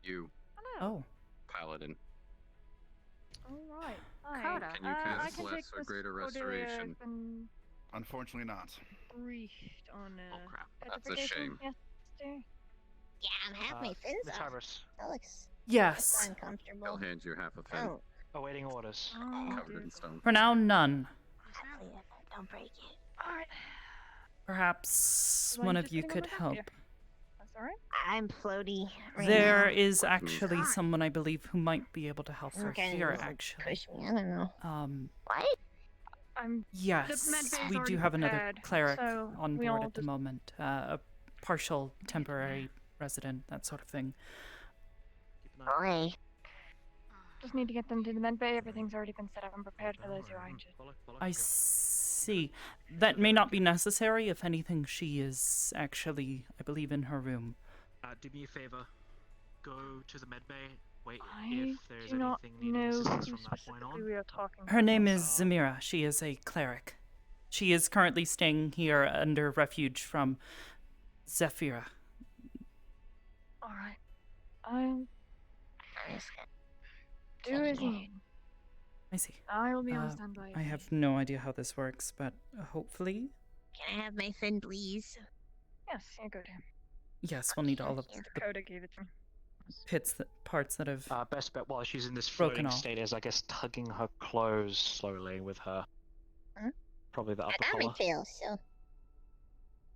You, Oh. Paladin. Alright. Hi. Coda. Can you I cast can less take or this greater Cordelia. restoration? I've been Unfortunately not. briefed on Oh crap, that's a petrification shame. yesterday. Yeah, I'm half my fins Miss off. Hybris, That looks Yes. He'll uncomfortable. hand you half a fin, Oh, awaiting orders. Oh, covered dear. in stone. For now, none. please, don't break it. Alright. Perhaps Why one you of just you sitting on could my back help. here? That's alright. I'm floaty right There now. is What? actually Alright. someone I believe who might be able to help her Okay, here, just actually. push me. I don't know. What? I'm Yes, medbay's we already do have another prepared, cleric so on we board all at the just- moment. A partial temporary resident, that sort of thing. Keep an eye. Boy, just need to get them to the medbay. Everything's already been set up and prepared for those who are injured. Follow, I yep. see. That may not be necessary. If anything, she is actually, I believe, in her room. Do me a favor. Go to the medbay. Wait I if there's do not anything needing know assistance who from that point specifically on. we are talking Her about. name is Zamira. She is a cleric. She is currently staying here under refuge from Zephyra. Alright. I'll I'm just do as you need. I see. I will be on Uh, standby. I have no idea how this works, but hopefully, Can I have my fin, please? Yes, you go to. yes, we'll need all of Here. the Coda gave it to me. parts that have. Best bet while she's in this Broken floating off. state is, I guess, tugging her clothes slowly with her. Huh? Probably the I upper got my collar. tail, so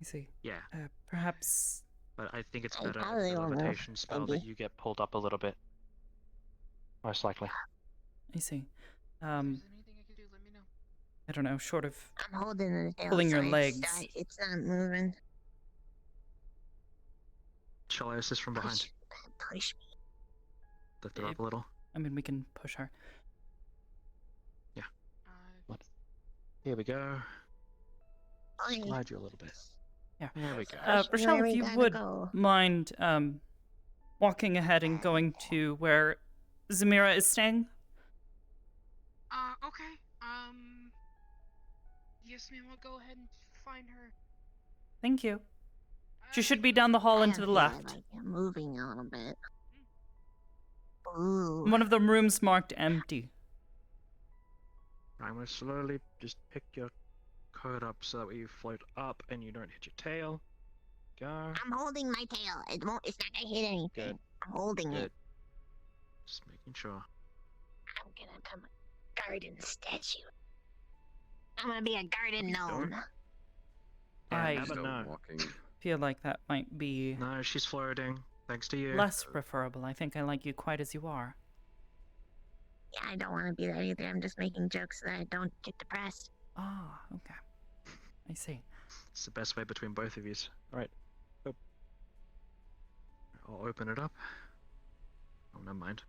I see. Yeah, Perhaps. but I think it's I better probably the won't know, levitation spell that maybe. you get pulled up a little bit. Most likely. I see. If there's anything I can do, let me know. I don't know. Short of I'm holding the tail. Pulling so your it's legs. not- It's not moving. Shall I assist from behind? Push me. Lift her up a little. I mean, we can push her. Uh, Here we go. Boy, Slide you a little bit. Yeah. There we go. push me Rochelle, where if we you gotta would go. mind walking ahead and going to where Zamira is staying? okay. Yes, ma'am, I'll go ahead and find her. Thank you. She should be down the hall I and to the feel left. Like I'm moving a little bit. Ooh. One of the rooms marked empty. I'm going to slowly just pick your coat up so that way you float up and you don't hit your tail. Go. I'm holding my tail. It won't. It's not gonna hit anything. Good. I'm holding Good. it. Just making sure. I'm gonna become a garden statue. I'm gonna be a garden gnome. I never Still know. walking. feel like that might be No, she's floating. Thanks to you. less preferable. I think I like you quite as you are. Yeah, I don't want to be that either. I'm just making jokes so that I don't get depressed. Ah, okay. I see. It's the best way between both of you. Alright. Oh. I'll open it up. Oh, never mind.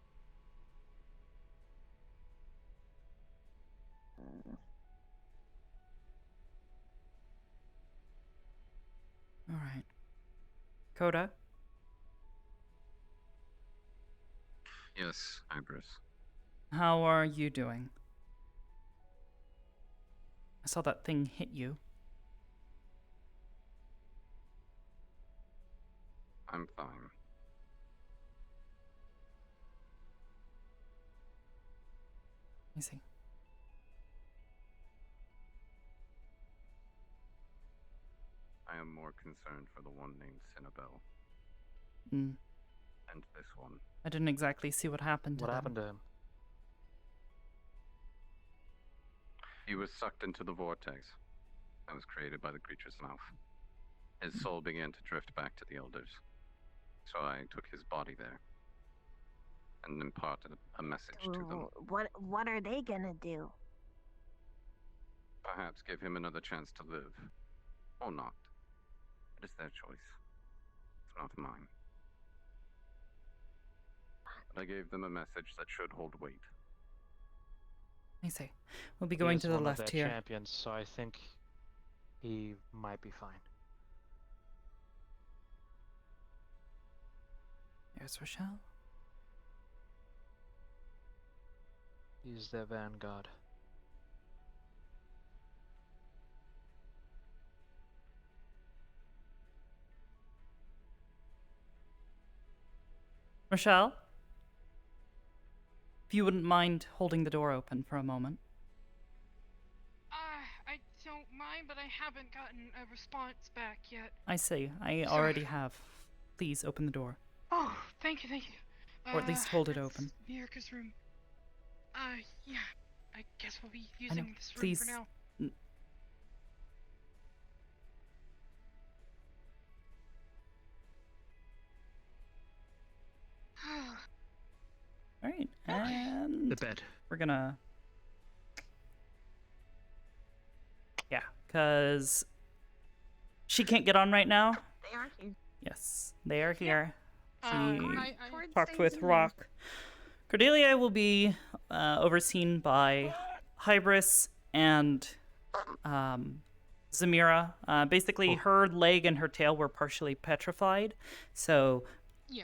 All right. Coda? Yes, Hybris. How are you doing? I saw that thing hit you. I'm fine. I see. I am more concerned for the one named Cinnabelle Mm. and this one. I didn't exactly see what happened to What them. happened to him? He was sucked into the vortex that was created by the creature's mouth. His soul began to drift back to the elders. So I took his body there and imparted a message to them. Ooh, what are they gonna do? Perhaps give him another chance to live. Or not. It is their choice. It's not mine. But I gave them a message that should hold weight. I see. We'll be He going is to the one of left their here. champions, so I think he might be fine. There's Rochelle. He's their vanguard. Rochelle, if you wouldn't mind holding the door open for a moment. I don't mind, but I haven't gotten a response back yet. I see. I Sorry. already have. Please open the door. Oh, thank you. Or at least hold it that's open. Mirka's room. Yeah. I guess we'll be know. using this room Please. for now. All right, and The bed. we're gonna. Yeah, because she can't get on right now. They are here. Yes, they are here. She I talked with Rock. Cordelia will be overseen by Hybris and Zamira. Basically, her leg and her tail were partially petrified, so yeah.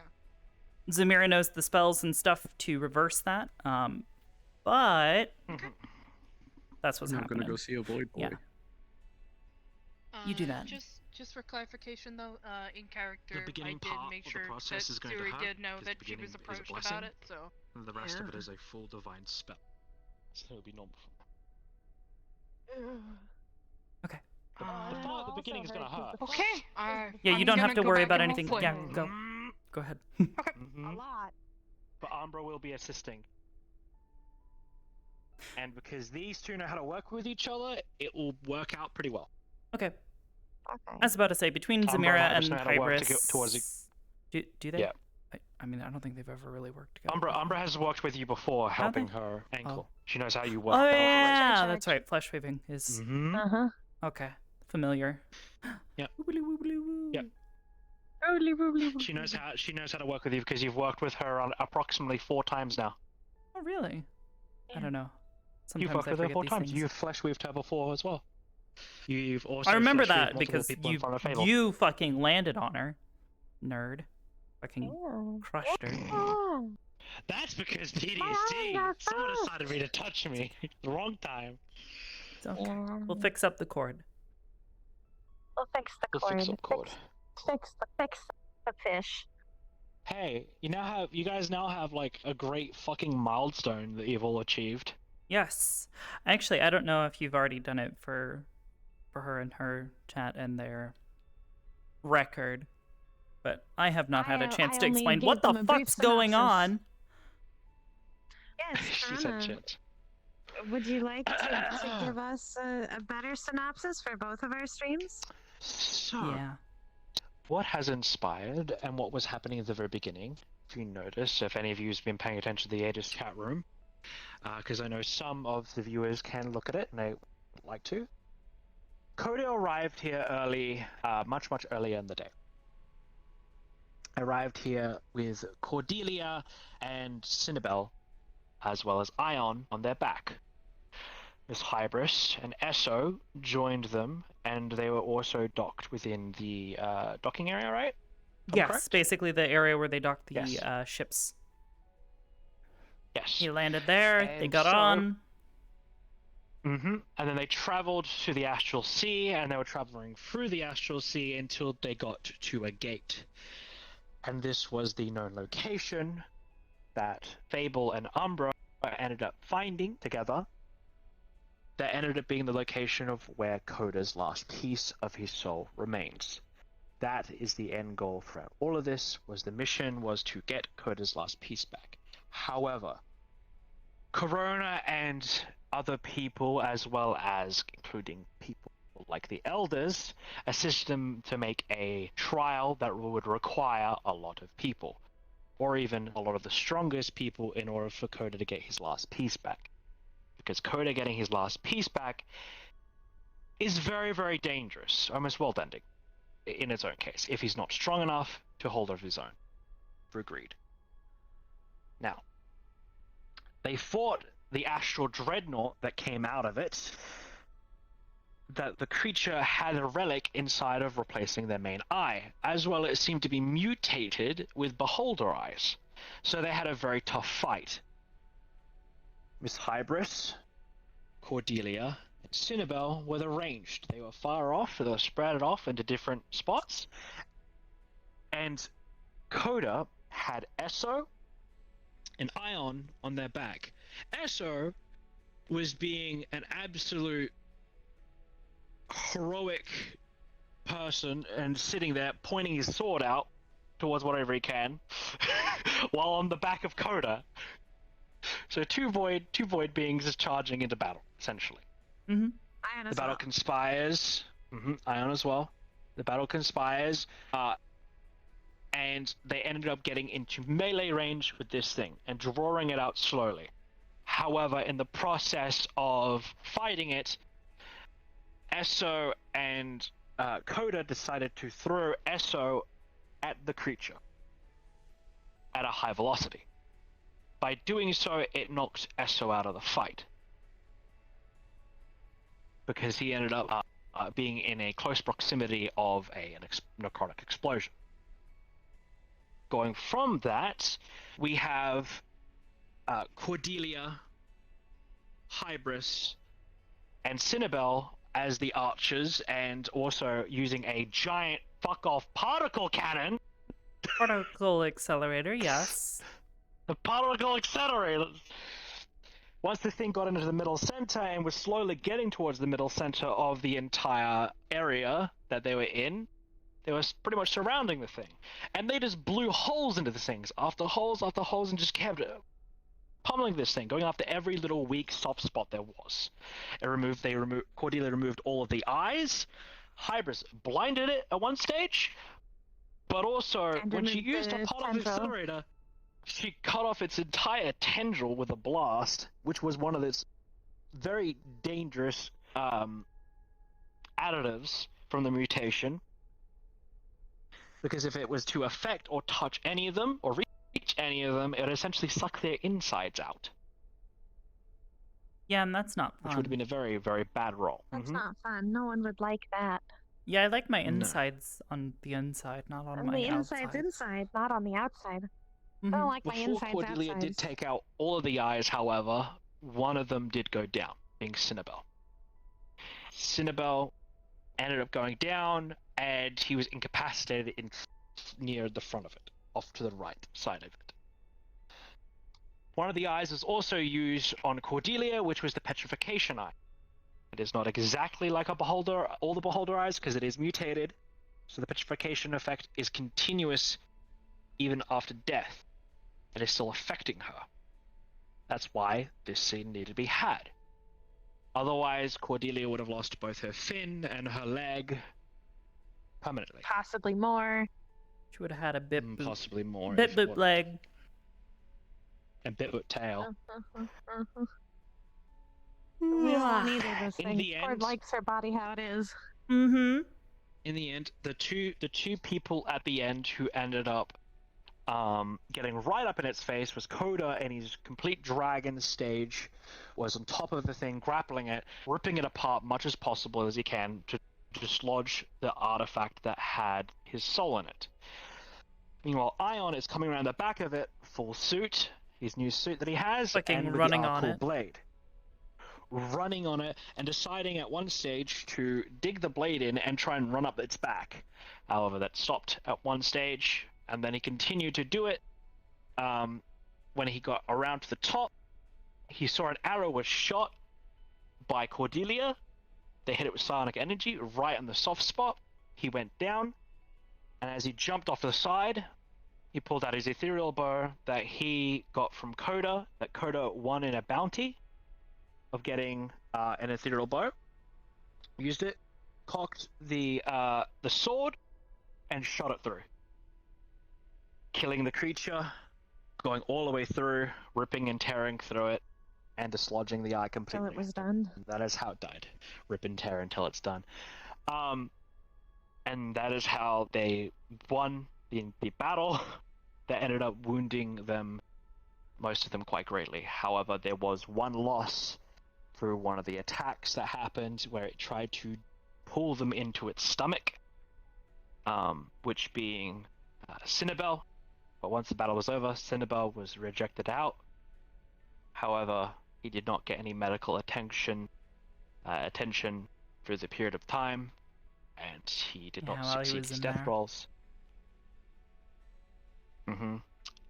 Zamira knows the spells and stuff to reverse that. But that's what's I'm happening. gonna go see a void boy. Yeah. You do that. Just for clarification though, in character, The beginning I did part make of sure the process that is going to Suri hurt, did know because that the she beginning was is a approached blessing. about it, so. And the rest of it Yeah. is a full divine spell. So it'll be normal. Okay. The beginning is going to hurt. Okay. Yeah, you I'm don't have gonna to go worry back about and anything. hopefully- Yeah, go. Go ahead. A lot. But Umbra will be assisting. And because these two know how to work with each other, it will work out pretty well. Okay. Okay. I was about to say, between Umbra Zamira and and Hybris know how to work Hybris, towards do they? Yeah. I mean, I don't think they've ever really worked together. Umbra has worked with you before, Have helping they? her ankle. Oh. She knows how you work. Oh and yeah, Sure. that's right. Flesh waving is Mm-hmm. Uh-huh. okay. Familiar. Yep. Woobly woobly woo. Yep. She knows how to work with you because you've worked with her on approximately 4 times now. Oh really? I don't know. You've Sometimes worked I with her forget 4 these times. things. You've flesh weaved her before as well. You've also. I remember flesh weaved that multiple because people in front of Fable. you fucking landed on her, nerd. Fucking Oh. crushed her. Oh. That's because My PTSD. arms are Someone fast. decided me to touch me. The wrong time. It's okay. Yeah. We'll fix up the cord. We'll fix the We'll cord. fix up cord. Fix the fish. Hey, you guys now have like a great fucking milestone that you've all achieved. Yes. Actually, I don't know if you've already done it for her and her chat and their record, but I have not had a chance I to only explain gave what the them a brief fuck's going synopsis. on. Yes, She said Anna, shit. would you like to give us a better synopsis for both of our streams? So, Yeah. what has inspired and what was happening at the very beginning? If you notice, if any of you has been paying attention to the Aegis chat room, because I know some of the viewers can look at it and they would like to. Coda arrived here early, much earlier in the day. Arrived here with Cordelia and Cinnabelle, as well as Ion on their back. Miss Hybris and Esso joined them, and they were also docked within the docking area, right? Am I Yes, correct? basically the area where they dock the Yes. ships. Yes. He landed there. They And got so- on. Mm-hmm. And then they traveled to the Astral Sea, and they were traveling through the Astral Sea until they got to a gate. And this was the known location that Fable and Umbra ended up finding together. That ended up being the location of where Coda's last piece of his soul remains. That is the end goal for all of this. Was the mission was to get Coda's last piece back. However, Corona and other people, as well as including people like the Elders, assisted them to make a trial that would require a lot of people, or even a lot of the strongest people, in order for Coda to get his last piece back. Because Coda getting his last piece back is very, very dangerous, almost world-ending, in its own case, if he's not strong enough to hold of his own. For greed. Now, they fought the astral dreadnought that came out of it, that the creature had a relic inside of replacing their main eye. As well, it seemed to be mutated with beholder eyes. So they had a very tough fight. Miss Hybris, Cordelia, and Cinnabelle were arranged. They were far off, they were spread off into different spots. And Coda had Esso and Ion on their back. Esso was being an absolute heroic person and sitting there pointing his sword out towards whatever he can, while on the back of Coda. So two void beings is charging into battle, essentially. Mm-hmm. Ion The as battle well. conspires. Ion as well. The battle conspires, and they ended up getting into melee range with this thing and drawing it out slowly. However, in the process of fighting it, Esso and Coda decided to throw Esso at the creature at a high velocity. By doing so, it knocked Esso out of the fight, because he ended up being in a close proximity of an necrotic explosion. Going from that, we have Cordelia, Hybris, and Cinnabelle as the archers, and also using a giant fuck-off particle cannon. Particle accelerator, yes. The particle accelerator! Once the thing got into the middle center and was slowly getting towards the middle center of the entire area that they were in, they were pretty much surrounding the thing. And they just blew holes into the things, after holes, and just kept pummeling this thing, going after every little weak soft spot there was. Cordelia removed all of the eyes. Hybris blinded it at one stage, but also And when she removed used a the particle tendril. accelerator, she cut off its entire tendril with a blast, which was one of its very dangerous additives from the mutation. Because if it was to affect or touch any of them, or reach any of them, it would essentially suck their insides out, Yeah, and that's not which would have fun. been a very, very bad roll. That's not fun. No one would like that. Yeah, I like my No. insides on the inside, not on And my the inside's outside. inside, not on the outside. I Mhm. don't like my Before insides Cordelia outside. did take out all of the eyes, however, one of them did go down, being Cinnabelle. Cinnabelle ended up going down, and he was incapacitated near the front of it, off to the right side of it. One of the eyes was also used on Cordelia, which was the petrification eye. It is not exactly like all the beholder eyes, because it is mutated, so the petrification effect is continuous even after death. It is still affecting her. That's why this scene needed to be had. Otherwise, Cordelia would have lost both her fin and her leg permanently. Possibly more. She would have had a bit boop. Possibly more. Bit if boop what- leg. And Bitboot tail. We don't want either of those In things. the Cord end- likes her body how it is. Mm-hmm. In the end, the two people at the end who ended up getting right up in its face was Coda, and his complete dragon stage was on top of the thing, grappling it, ripping it apart much as possible as he can to dislodge the artifact that had his soul in it. Meanwhile, Ion is coming around the back of it, full suit, his new suit that he has, Fucking and with running the on cool it. blade. Running on it and deciding at one stage to dig the blade in and try and run up its back. However, that stopped at one stage, and then he continued to do it. When he got around to the top, he saw an arrow was shot by Cordelia. They hit it with psionic energy right on the soft spot. He went down, and as he jumped off the side, he pulled out his ethereal bow that he got from Coda, that Coda won in a bounty of getting an ethereal bow. Used it, cocked the sword, and shot it through, killing the creature, going all the way through, ripping and tearing through it, and dislodging the eye completely. Till it was done. That is how it died. Rip and tear until it's done. And that is how they won the battle that ended up wounding them, most of them quite greatly. However, there was one loss through one of the attacks that happened where it tried to pull them into its stomach, which being Cinnabelle. But once the battle was over, Cinnabelle was rejected out. However, he did not get any medical attention through the period of time, and he did Yeah, not while he succeed was his in death there. rolls.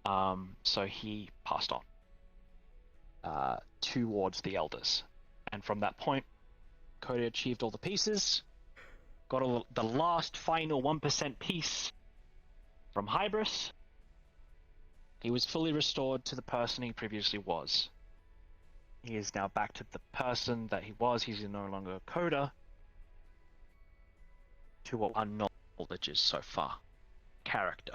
So he passed on towards the elders, and from that point, Cody achieved all the pieces, got all the last final 1% piece from Hybris. He was fully restored to the person he previously was. He is now back to the person that he was. He's no longer a coder. To what our knowledge is so far. Character.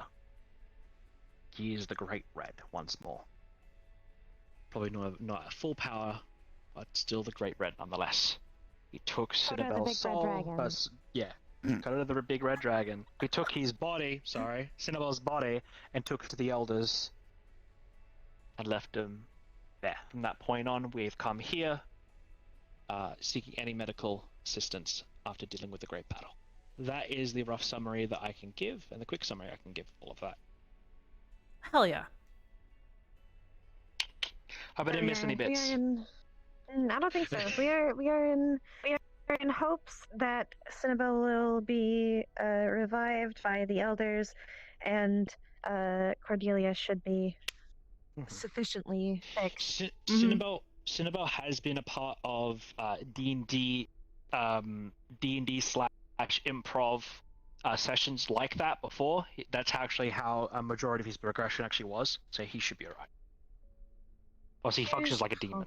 He is the Great Red once more. Probably not at full power, but still the Great Red nonetheless. He took Cinnabel's soul. Coder the Big Red Dragon. He took his body, Cinnabel's body, and took it to the elders and left him there. From that point on, we've come here, seeking any medical assistance after dealing with the Great Battle. That is the rough summary that I can give, and the quick summary I can give all of that. Hell yeah. Hope I didn't miss any bits. I don't think so. We are in hopes that Cinnabel will be revived by the elders, and Cordelia should be sufficiently fixed. Cinnabel has been a part of D&D slash improv sessions like that before. That's actually how a majority of his progression actually was, so he should be alright. Also, he functions like a demon.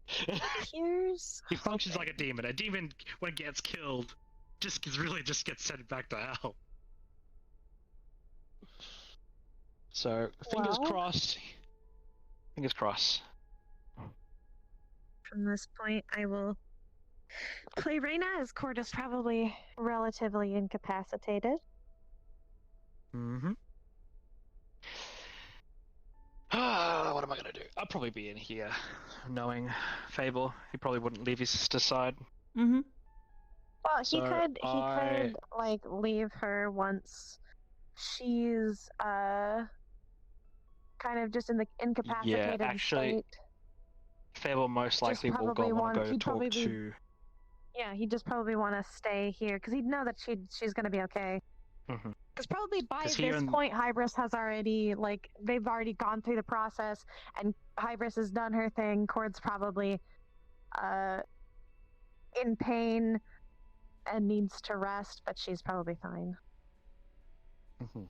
He functions like a demon. A demon, when it gets killed, just gets sent back to hell. So, fingers crossed. Fingers crossed. From this point, I will play Reyna, as Cord is probably relatively incapacitated. Mm-hmm. What am I gonna do? I'll probably be in here, knowing Fable. He probably wouldn't leave his sister's side. Mm-hmm. Well, he could like leave her once she's kind of just in the incapacitated state. Fable most likely will go want to go talk to. Yeah, he'd just probably want to stay here because he'd know that she's gonna be okay. Mm-hmm. Because probably by this point, Hybris has already, they've already gone through the process, and Hybris has done her thing. Cord's probably in pain and needs to rest, but she's probably fine. Mm-hmm.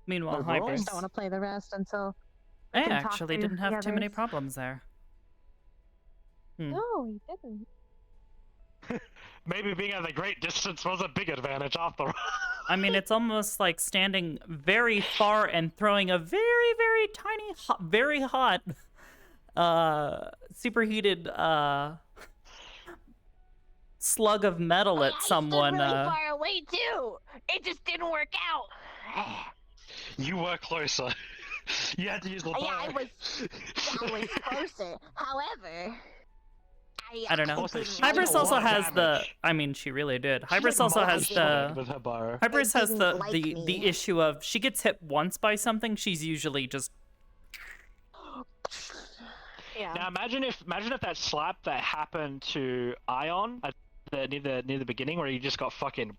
Meanwhile, I Hybris. just don't want to play the rest until I actually didn't have too many problems there. No, you didn't. Maybe being at a great distance was a big advantage after all. I mean, it's almost like standing very far and throwing a very, very tiny, very hot, superheated slug of metal at someone. I stood really far away too. It just didn't work out. You were closer. You had to use the bow. Yeah, I was closer. However, I don't know. Hybris also has the. I mean, she really did. Hybris also has the. Hybris has the issue of she gets hit once by something. She's usually just. Yeah. Now imagine if that slap that happened to Ion at near the beginning where you just got fucking.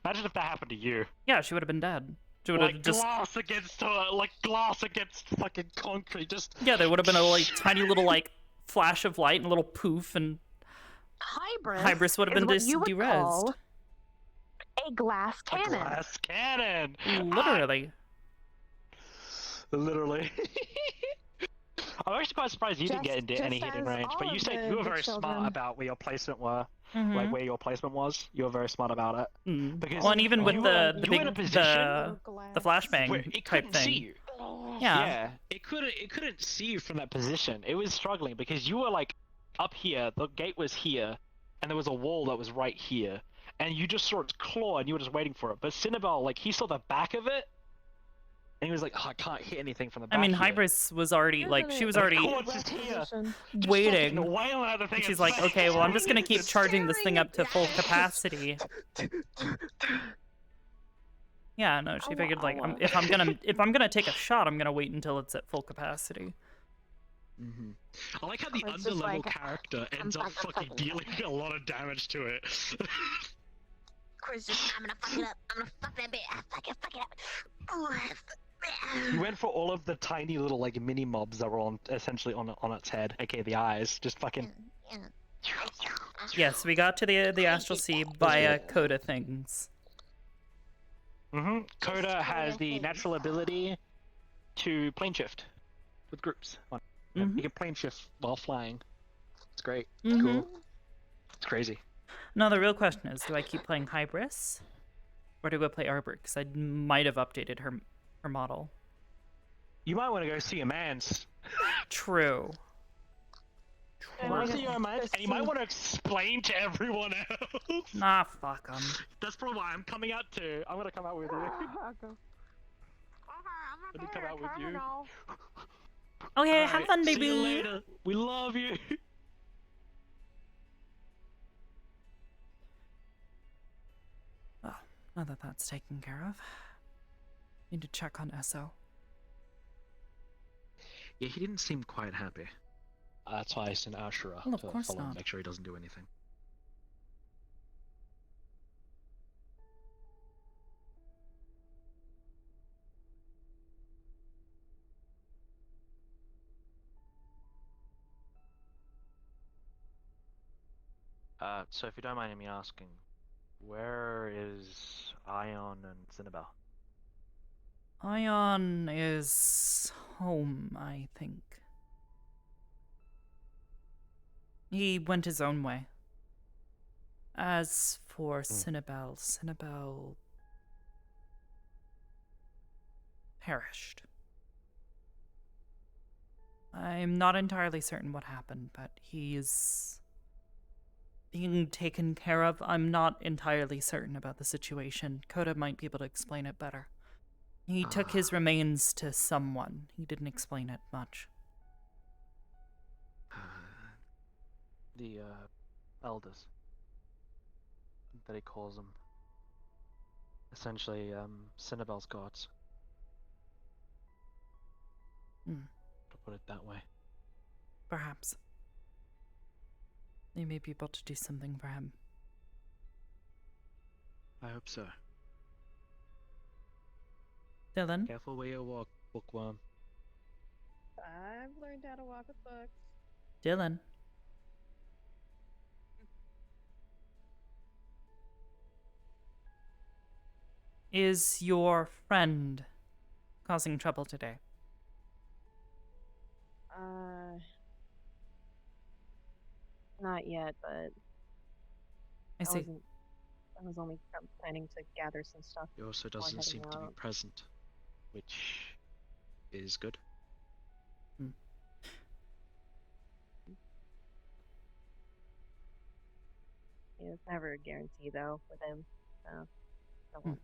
Imagine if that happened to you. Yeah, she would have been dead. She would have just glass against fucking concrete. Just. Yeah, there would have been a tiny little flash of light and a little poof, and Hybris would have been de-rezzed. A glass cannon. A glass cannon. Literally. I'm actually quite surprised you didn't get into any hitting range, but you said you were very smart about where your placement were. Mm-hmm. Like where your placement was, you were very smart about it. Mm. Because and even with the flashbang where it type couldn't thing. See you. Yeah, it couldn't see you from that position. It was struggling because you were up here, the gate was here, and there was a wall that was right here, and you just saw its claw and you were just waiting for it. But Cinnabel, he saw the back of it, and he was like, oh, I can't hit anything from the back. I mean, here. Hybris was already she was already waiting. And she's like, okay, well, I'm just gonna keep charging this thing up to full capacity. Yeah, no, she figured if I'm gonna take a shot, I'm gonna wait until it's at full capacity. Mm-hmm. I like how the underlevel character ends up fucking dealing a lot of damage to it. Chris, I'm gonna fuck it up. I'm gonna fuck that bit. Fuck it up. You went for all of the tiny little like mini mobs that were on essentially on its head, aka the eyes. Just fucking. Yes, we got to the Astral Sea via Coda things. Coda has the natural ability to plane shift with groups. You can plane shift while flying. It's great. It's cool. It's crazy. Now the real question is, do I keep playing Hybris? Or do I play Arbor? Because I might have updated her model. You might want to go see a man's. True. You want to see your man's, and you might want to explain to everyone else. Nah, fuck 'em. That's probably why I'm coming out too. I'm gonna come out with you. Let me come out with you. Okay, All have right, fun, baby. See you later. We love you. Well, now that that's taken care of, need to check on Esso. Yeah, he didn't seem quite happy. That's why I sent Ashura Well, of to course follow him, not. make sure he doesn't do anything. So if you don't mind me asking, where is Ion and Cinnabelle? Ion is home, I think. He went his own way. As for Cinnabelle perished. I'm not entirely certain what happened, but he's being taken care of. I'm not entirely certain about the situation. Coda might be able to explain it better. He took his remains to someone. He didn't explain it much. The elders that he calls them. Essentially, Cinnabelle's gods. To put it that way. Perhaps. They may be able to do something for him. I hope so. Dylan? Careful where you walk, bookworm. I've learned how to walk with books. Dylan? Is your friend causing trouble today? Not yet, but I see. I was only planning to gather some stuff. He also before doesn't seem heading to be out. present, which is good. Yeah, it's never a guarantee though with him. So don't worry.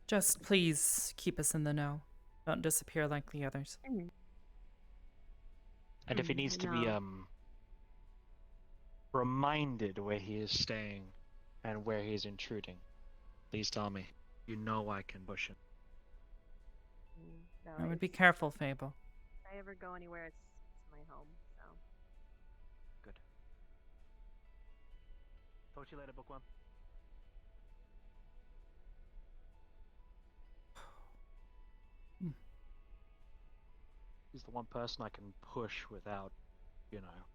Just please keep us in the know. Don't disappear like the others. And if he needs to be No. reminded where he is staying and where he is intruding, please tell me. You know I can push him. No, I would be it's- careful, Fable. If I ever go anywhere, it's my home. So Good. Talk to you later, bookworm. He's the one person I can push without, you know,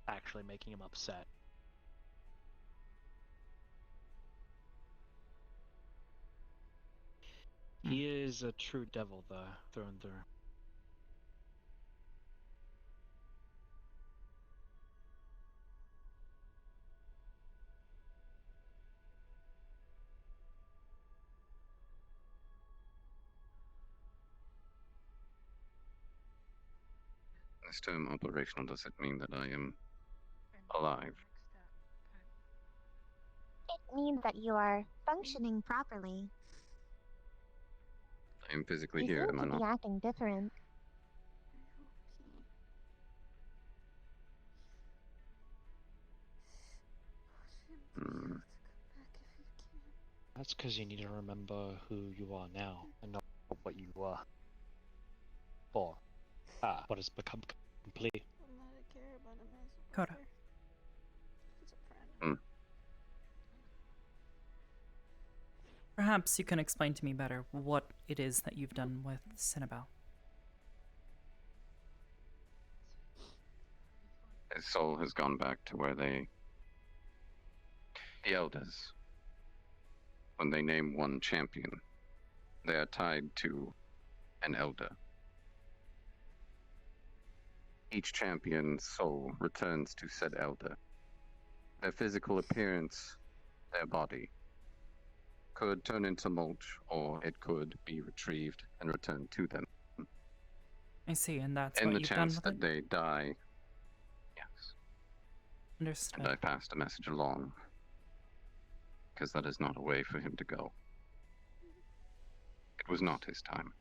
actually making him upset. He is a true devil, though, through and through. This term operational, does it mean that I am alive? It means that you are functioning properly. I am physically You here, seem am I to be not? acting different. Hmm. That's because you need to remember who you are now and not what you were. Or, what has become complete. I'm not a care about him as a Coda. brother. He's a friend. Perhaps you can explain to me better what it is that you've done with Cinnabelle. His soul has gone back to where the elders, when they name one champion, they are tied to an elder. Each champion's soul returns to said elder. Their physical appearance, their body, could turn into mulch, or it could be retrieved and returned to them. I see, and that's In what the you've done chance with that it? they die, yes. Understood. And I passed a message along, because that is not a way for him to go. It was not his time.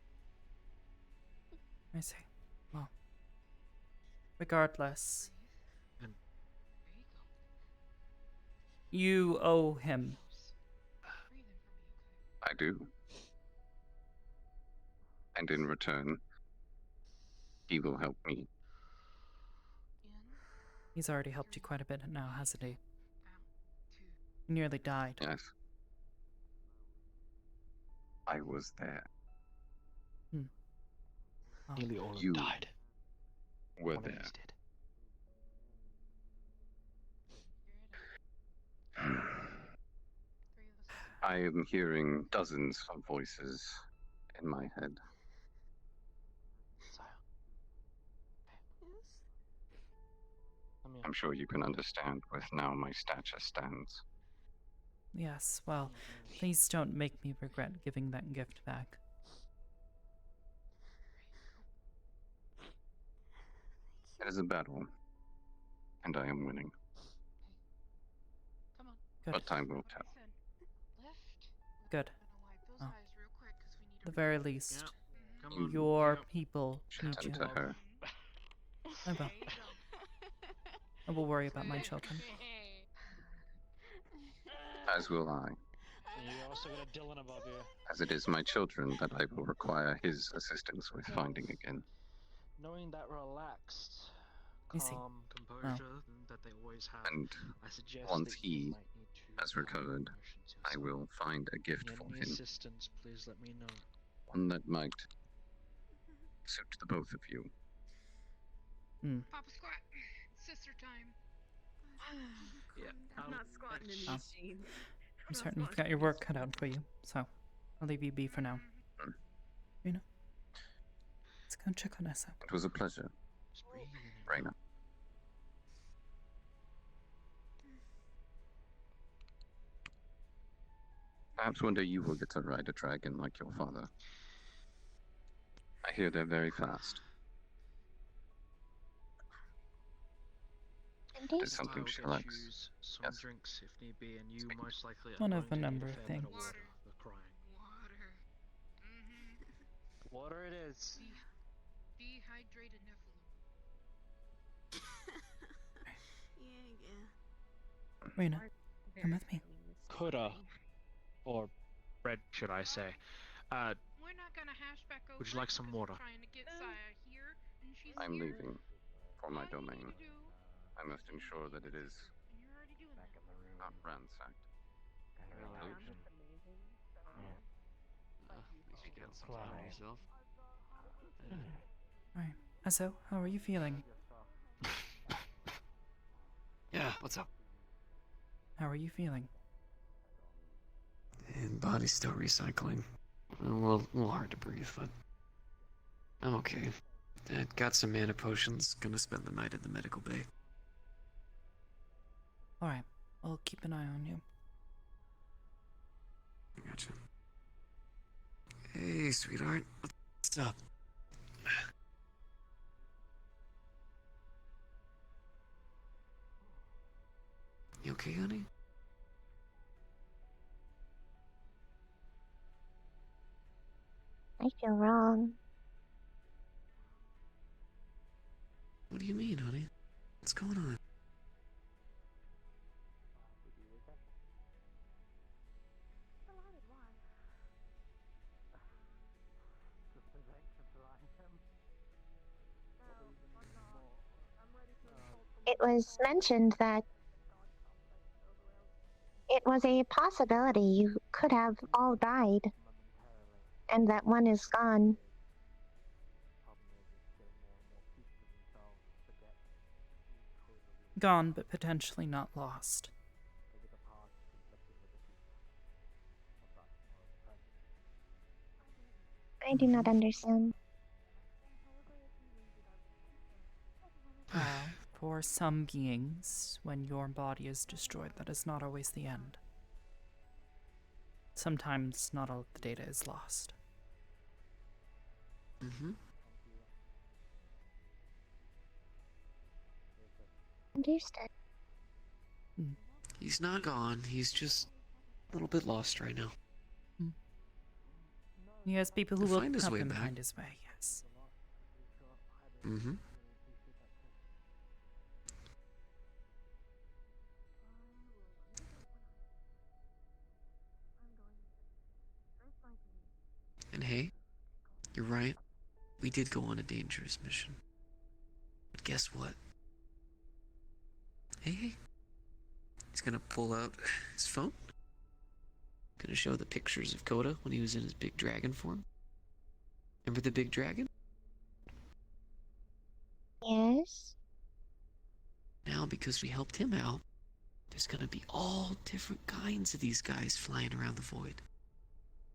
I see. Well, regardless, And you owe him. I do. And in return, he will help me. He's already helped you quite a bit now, hasn't he? You nearly died. Yes. I was there. Oh. nearly all of You them died. Were One of there. these did. I am hearing dozens of voices in my head. Sire. Come here. I'm sure you can understand with now my stature stands. Yes, well, please don't make me regret giving that gift back. It is a battle, and I am winning. Come on. Good. But time will Like I tell. said, left. Good. Gonna wipe those Oh. eyes real quick 'cause we need At the to very reload. least, Come You- on. your Yep. people Should need tend you. to her, I will. There you go. I will worry about my children. as will I, And you also got a Dylan above you. as it is my children that I will require his assistance with finding again. Knowing that relaxed, I see. calm composure that they always have, And I suggest once that you he might need to has find recovered, promotions I yourself. will find a gift Need for any him, assistance, please let me know. one that might suit the both of you. Papa squat. Sister time. Yeah. I'm not squatting in Oh. these jeans. I'm certain you've got your work cut out for you, so I'll leave you be for now. You know? Let's go check on Essa. It was a pleasure, Just breathe in and Raina. Perhaps one day you will get to ride a dragon like your father. I hear they're very fast. Indeed. It's something I'll she get likes. you some Yes. drinks if need be, and you Speak. most likely are One going of a to need number a of fair bit of things. water for crying. Water. Water it is. Dehydrated Nephilim. Yeah, Raina, come with me. Coulda, or bread, should I say. We're not gonna hash back over. Would you like it some because water? We're trying to get Saya here, and she's I'm here. leaving for my All you need domain. to do, I must ensure that it is and you're already doing that. not ransacked. Pillaged. Alright. Esso, how are you feeling? Yeah, what's up? How are you feeling? And body's still recycling. A little hard to breathe, but I'm okay. I got some mana potions. Gonna spend the night at the medical bay. Alright, I'll keep an eye on you. Gotcha. Hey, sweetheart. What's up? You okay, honey? I feel wrong. What do you mean, honey? What's going on? It was mentioned that it was a possibility you could have all died, and that one is gone. Gone, but potentially not lost. I do not understand. Well, for some beings, when your body is destroyed, that is not always the end. Sometimes not all of the data is lost. Mm-hmm. Understood. He's not gone. He's just a little bit lost right now. He has people who He'll will find his help way him back. find his way, yes. Mm-hmm. And hey, you're right. We did go on a dangerous mission. But guess what? Hey. He's gonna pull out his phone. Gonna show the pictures of Coda when he was in his big dragon form. Remember the big dragon? Yes. Now, because we helped him out, there's gonna be all different kinds of these guys flying around the void.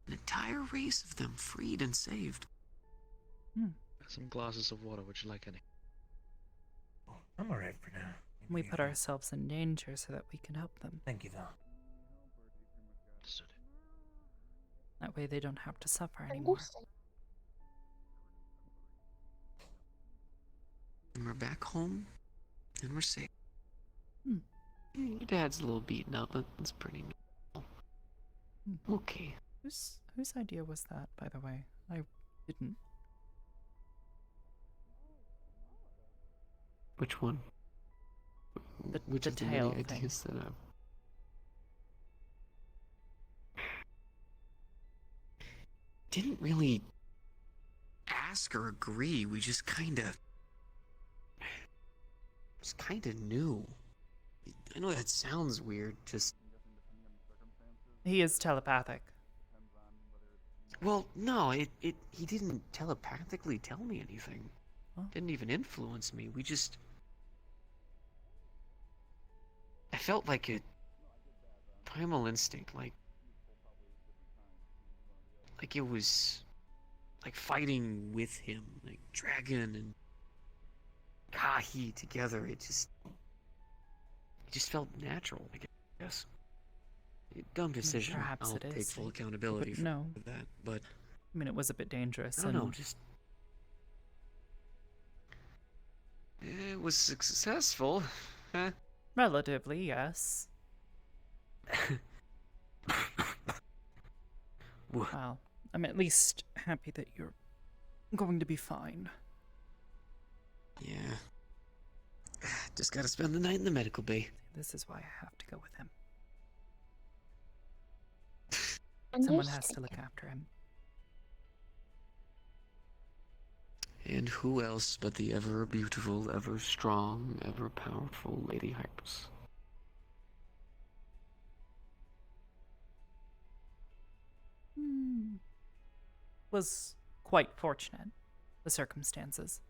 An entire race of them freed and saved. Some glasses of water. Would you like any? Oh, I'm alright for now. We Maybe, put ourselves in danger so that we can help them. Thank you, though. Understood. That way they don't have to suffer anymore. Understood. And we're back home, and we're safe. Hmm. Your dad's a little beaten up, but it's pretty normal. Okay. Whose idea was that, by the way? I didn't. Which one? Which the of the many tail thing. ideas that I've... Didn't really ask or agree. We just kinda knew. I know that sounds weird, just... He is telepathic. Well, no, he didn't telepathically tell me anything. Huh? Didn't even influence me. We just... I felt like a primal instinct, like it was like fighting with him, like Dragon and Kahi together. It just felt natural, I guess. Dumb decision. Perhaps I'll it is. take full accountability for no. that, but I mean, it was a bit dangerous. I don't and know, just... It was successful, huh? Relatively, yes. Well, I'm at least happy that you're going to be fine. Yeah. Just gotta spend the night in the medical bay. This is why I have to go with him. Understood. Someone has to look after him. And who else but the ever beautiful, ever strong, ever powerful Lady Hybris? Was quite fortunate, the circumstances.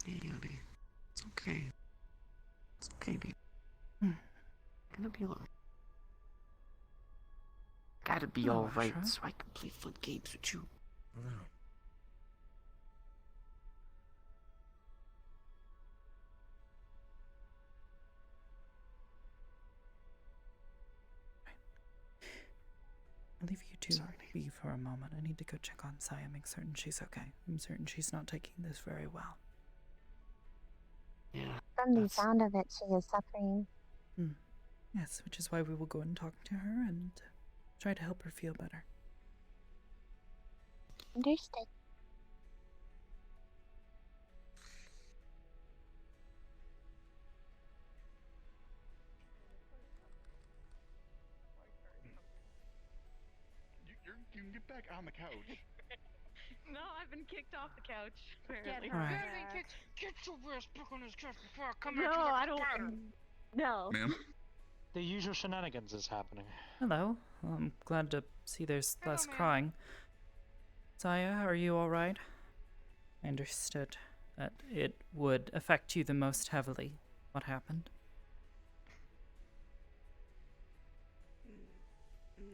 Hey, honey. It's okay. It's okay, baby. Hmm. Gonna be alright. Gotta be Oh, alright sure. so I can play fun games with you. No. I'll leave you to Sorry. be for a moment. I need to go check on Saya, make certain she's okay. I'm certain she's not taking this very well. Yeah. From the that's- sound of it, she is suffering. Yes, which is why we will go and talk to her and try to help her feel better. Understood. You can get back on the couch. No, I've been kicked off the couch. Get Apparently. her Alright. You're being back. kicked. Get your ass back on this couch before I come No, at you like I a don't. spider. No. Ma'am? The usual shenanigans is happening. Hello. I'm glad to see there's Hello, less ma'am. crying. Saya, are you alright? I understood that it would affect you the most heavily. What happened?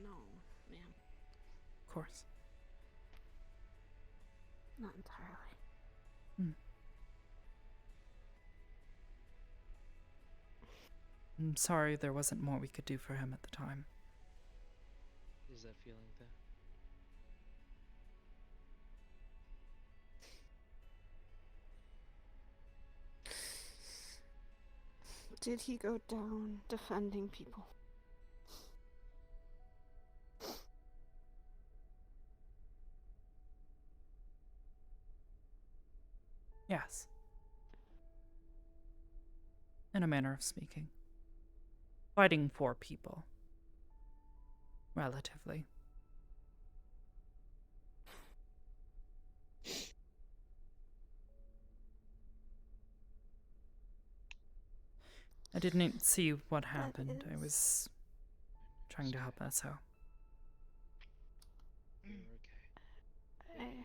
No, ma'am. Of course. Not entirely. I'm sorry there wasn't more we could do for him at the time. Is that feeling there? Did he go down defending people? Yes. In a manner of speaking. Fighting for people. Relatively. I didn't see what happened. I was trying to help us out. You're okay. I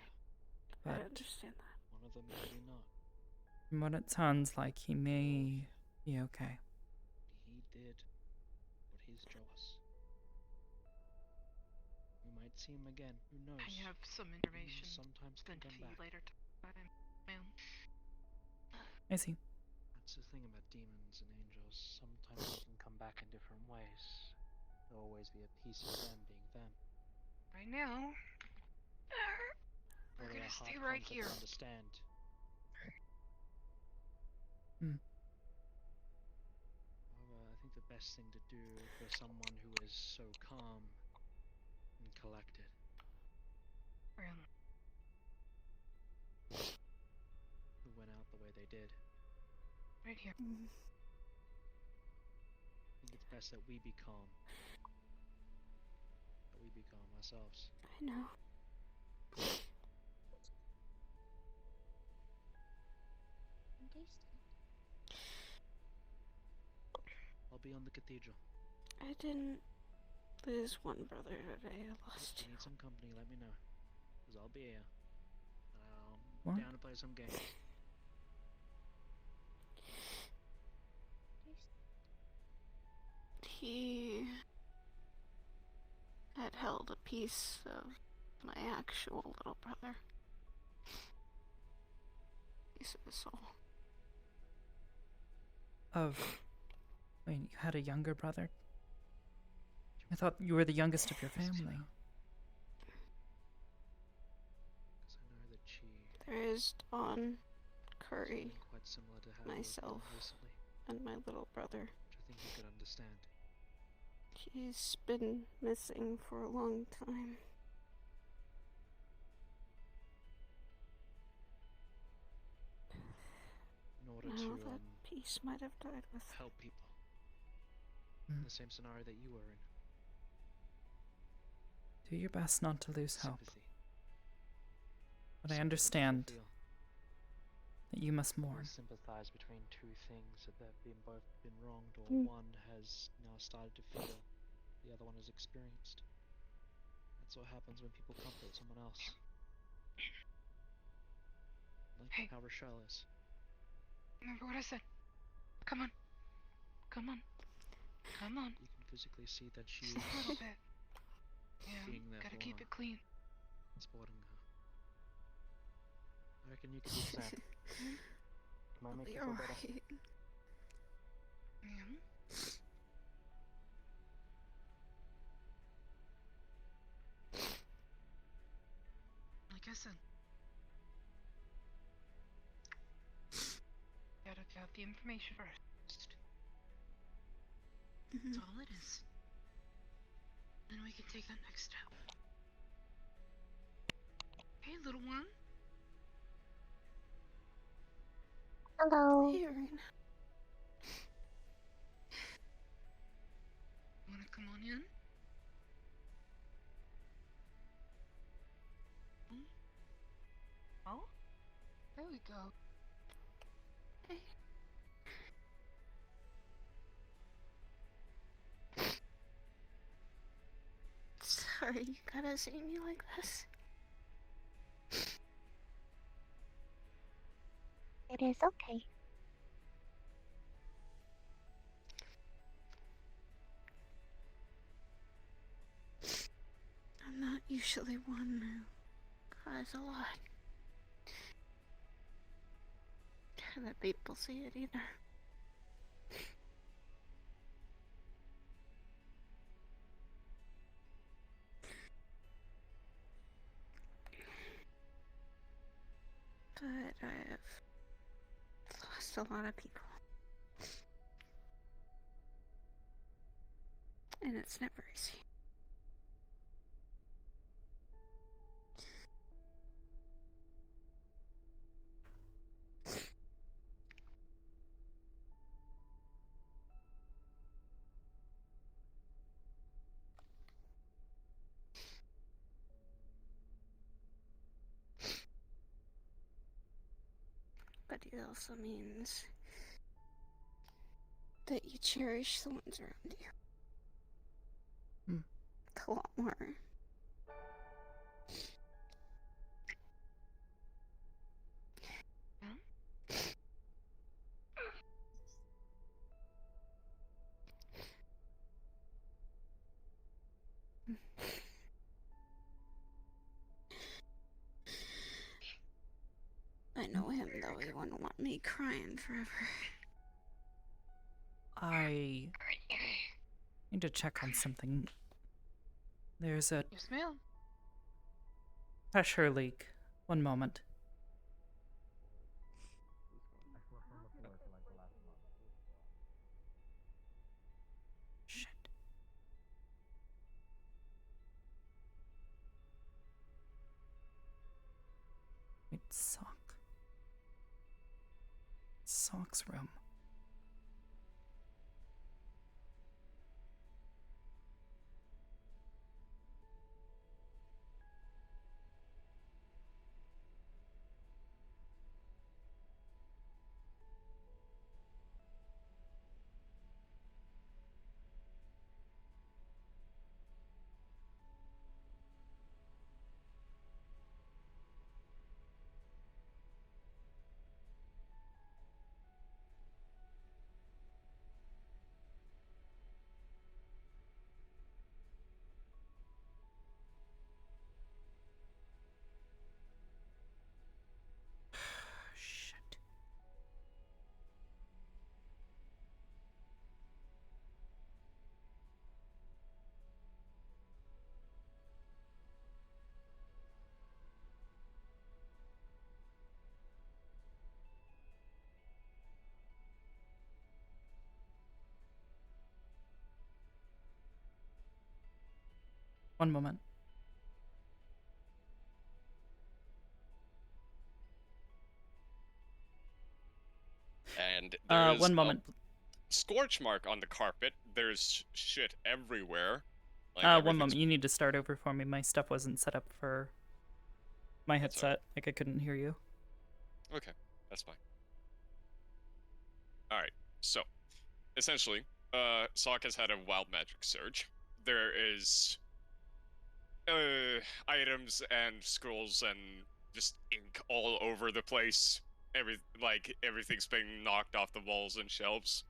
But understand that. One of them maybe not. from what it sounds like, he may be okay. He did what he's show us. We might see him again. Who knows? I have some information Sometimes sent can to come you back. later time, ma'am. I see. That's the thing about demons and angels. Sometimes they can come back in different ways. There'll always be a piece of them being them. Right now, we're Probably gonna a hard stay right concept here. to understand. However, I think the best thing to do for someone who is so calm and collected, Really. who went out the way they did, Right here. I think it's best that we be calm. That we be calm ourselves. I know. I'll be on the cathedral. I didn't lose one brother today. I lost If you two. need some company, let me know. Because I'll be here. What? Down to play some games. He had held a piece of my actual little brother. Piece of his soul. Wait, you had a younger brother? I thought you were the youngest of your family. Because I know that she There is Dawn, has Curry, been quite similar to how you've myself, been recently, and my little brother. which I think you could understand. He's been missing for a long time. In order Now to that piece might have died with help people Mm. in the same scenario that you were in. Do your best not to lose hope. Sympathy. But I Something that understand people feel. that you must We mourn. sympathize between two things that have been both been wronged, or Mm. one has now started to feel, the other one has experienced. That's what happens when people comfort someone else. Like Hey. how Rochelle is. Remember what I said. Come on. Come on. Come on. You can physically see that she Just is a little bit. Yeah, being there gotta for keep her, it clean. supporting her. I reckon you could do the same. Might I'll make be you feel better. alright. Yeah. Like I said. Gotta have the information first. Mhm. That's all it is. Then we can take that next step. Hey, little one. Hello. Hey, Irene. Wanna come on in? There we go. Hey. Sorry you gotta see me like this. It is okay. I'm not usually one who cries a lot. Can't let people see it either. But I've lost a lot of people. And it's never easy. But it also means that you cherish the ones around you. A lot more. I know him though, he wouldn't want me crying forever. I need to check on something. There's a Yes, ma'am. pressure leak. One moment. Shit. Wait, sock. Sock's room. Shit. One moment. And there's One moment. a scorch mark on the carpet. There's shit everywhere. Like One everything's- moment. You need to start over for me. My stuff wasn't set up for my That's all right. headset. Like I couldn't hear you. Okay, that's fine. Alright, so essentially, Sock has had a wild magic surge. There is items and scrolls and just ink all over the place. Everything's being knocked off the walls and shelves.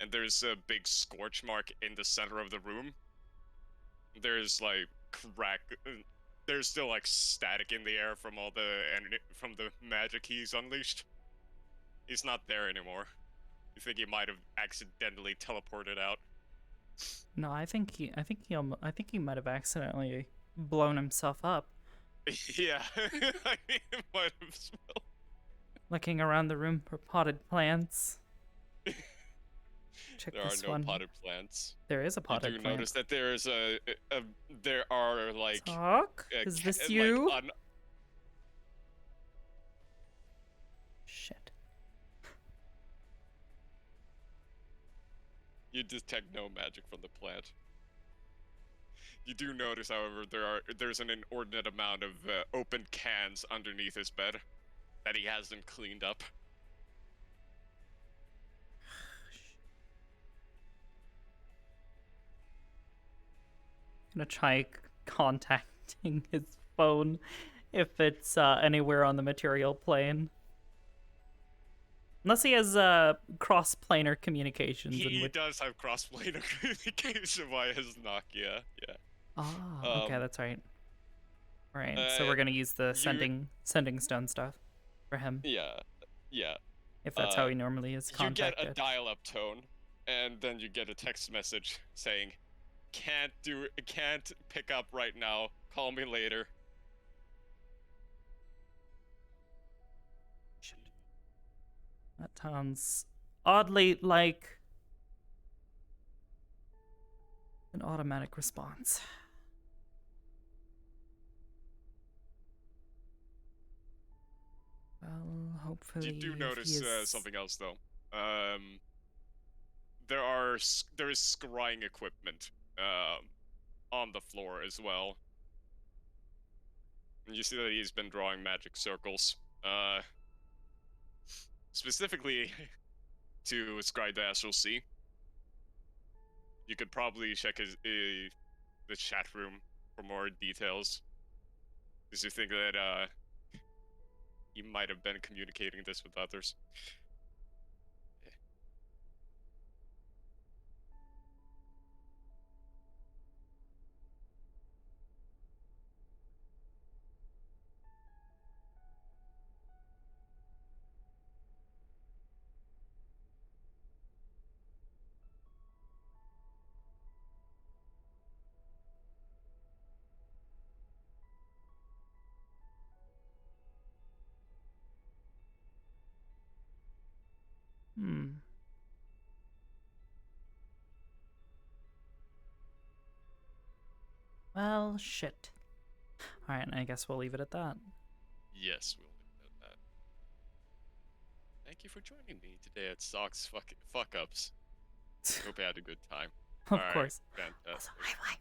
And there's a big scorch mark in the center of the room. There's like there's still like static in the air from from the magic he's unleashed. He's not there anymore. You think he might have accidentally teleported out? No, I think he might have accidentally blown himself up. Yeah, I mean, it might have smelled. Looking around the room for potted plants. Check There are this no one. potted plants. There is a potted You do plant. notice that there is there are like. Talk? Is this like, you? Shit. You detect no magic from the plant. You do notice, however, there's an inordinate amount of open cans underneath his bed. that he hasn't cleaned up. Gonna try contacting his phone if it's anywhere on the material plane. Unless he has cross-planar communications. He does have cross-planar communication via his Nokia, yeah. Oh, okay, that's right. Right, so we're gonna use the sending stone stuff for him. Yeah, yeah. If that's how he normally is contacted. You get a dial-up tone, and then you get a text message saying, can't pick up right now, call me later. Shit. That sounds oddly like an automatic response. Well, hopefully. You do notice something else, though. There is scrying equipment on the floor as well. And you see that he's been drawing magic circles, specifically to scry the Astral Sea. You could probably check the chat room for more details, because you think that he might have been communicating this with others. Well, shit. Alright, I guess we'll leave it at that. Yes, we'll leave it at that. Thank you for joining me today at Sock's Fuck Ups. Hope you had a good time. Of course. Fantastic. Also, hi.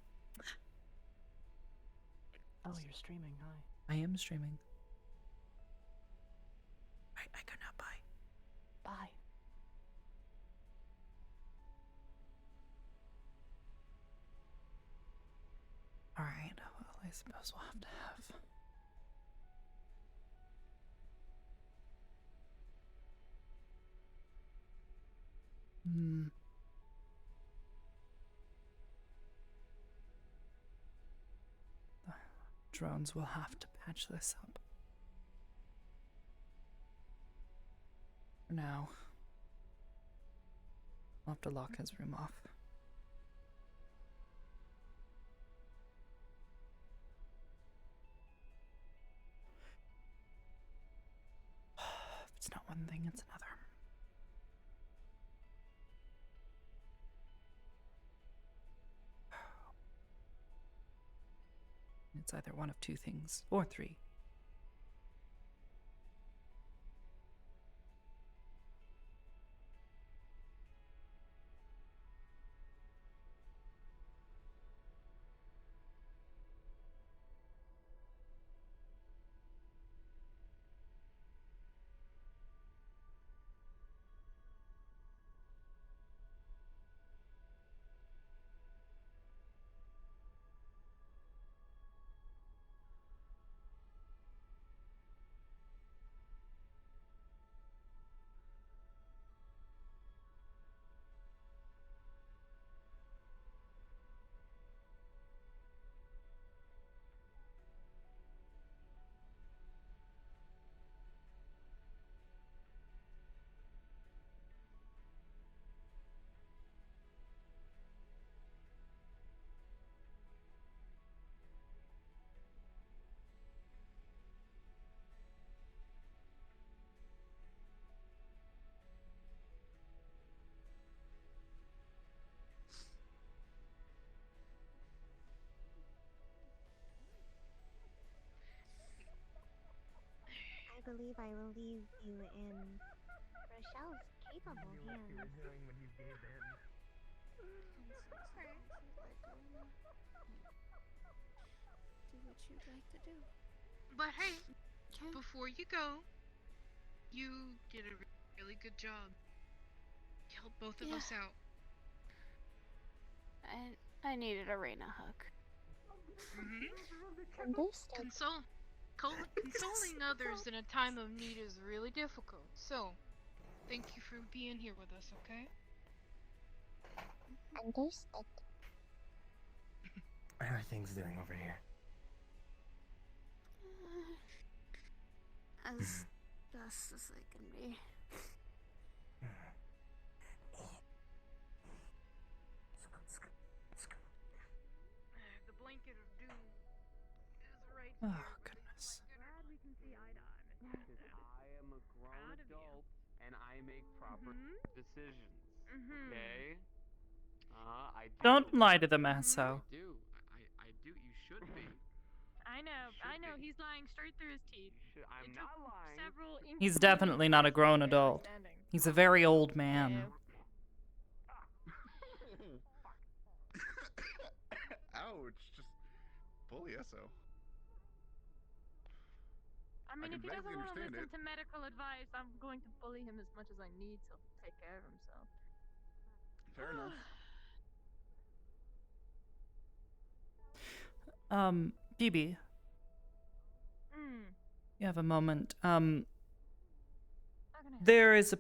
Oh, you're streaming, hi. I am streaming. I go now, bye. Bye. Alright, well, I suppose we'll have to have... The drones will have to patch this up. For now, I'll have to lock his room off. If it's not one thing, it's another. It's either one of two things, or three. I believe I will leave you in Rochelle's capable hands. When you gave in. Do what you'd like to do. But hey, before you go, You did a really good job. You helped both of Yeah. us out. I needed a Reina hug. Understood. Consoling others in a time of need is really difficult. So, thank you for being here with us, okay? Understood. How are things doing over here? As best as they can be. The blanket of doom is right Oh, here. goodness. Glad we can see eye to eye, Mr. I am a grown Proud of you. adult and I make proper decisions. Mhm. Okay? I do. Don't lie to the Maso. I do. I do. You should be. I know. Should I know. be. He's lying straight through his teeth. I'm It not took lying. Several He's inconvenient definitely not a tests grown to get adult. understanding. He's a very old man. Yeah. Ouch! Just bully Esso. I mean, I if can he doesn't vaguely want to understand listen it. to medical advice, I'm going to bully him as much as I need to take care of himself. Fair enough. Phoebe, Hmm. you have a moment. How can I help? There is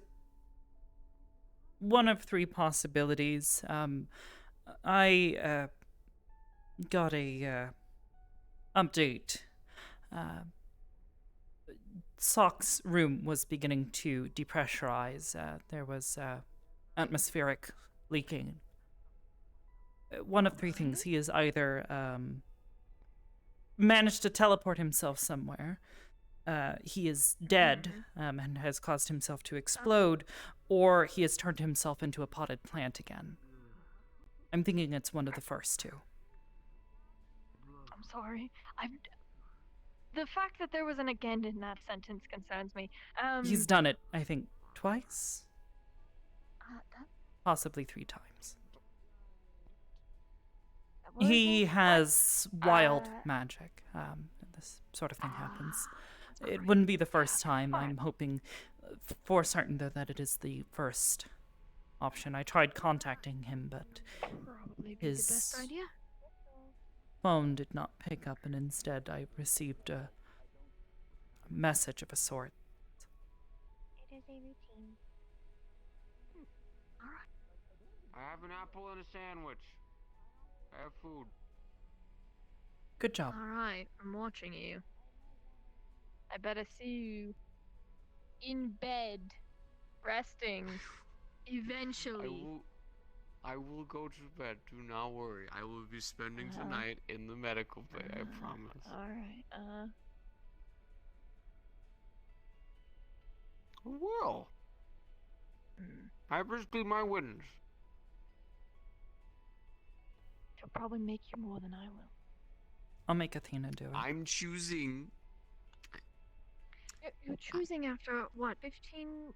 one of three possibilities. I got a update. Sock's room was beginning to depressurize. There was atmospheric leaking. One of three things. He has either managed to teleport himself somewhere, he is dead and has caused himself to explode, or he has turned himself into a potted plant again. I'm thinking it's one of the first two. I'm sorry. The fact that there was an again in that sentence concerns me. He's done it, I think, twice? That Possibly 3 times. what is He it? has wild magic. This sort of thing happens. It wouldn't be the first time. I'm hoping for certain, though, that it is the first option. I tried contacting him, but Probably be the best idea. phone did not pick up, and instead I received a message of a sort. It is a routine. I have an apple and a sandwich. I have food. Good job. Alright, I'm watching you. I better see you in bed, resting, eventually. I will go to bed. Do not worry. I will be spending tonight in the medical bay. I promise. Alright, Well. Hybris, be my witness. She'll probably make you more than I will. I'll make Athena do it. I'm choosing. You're choosing after, what, 15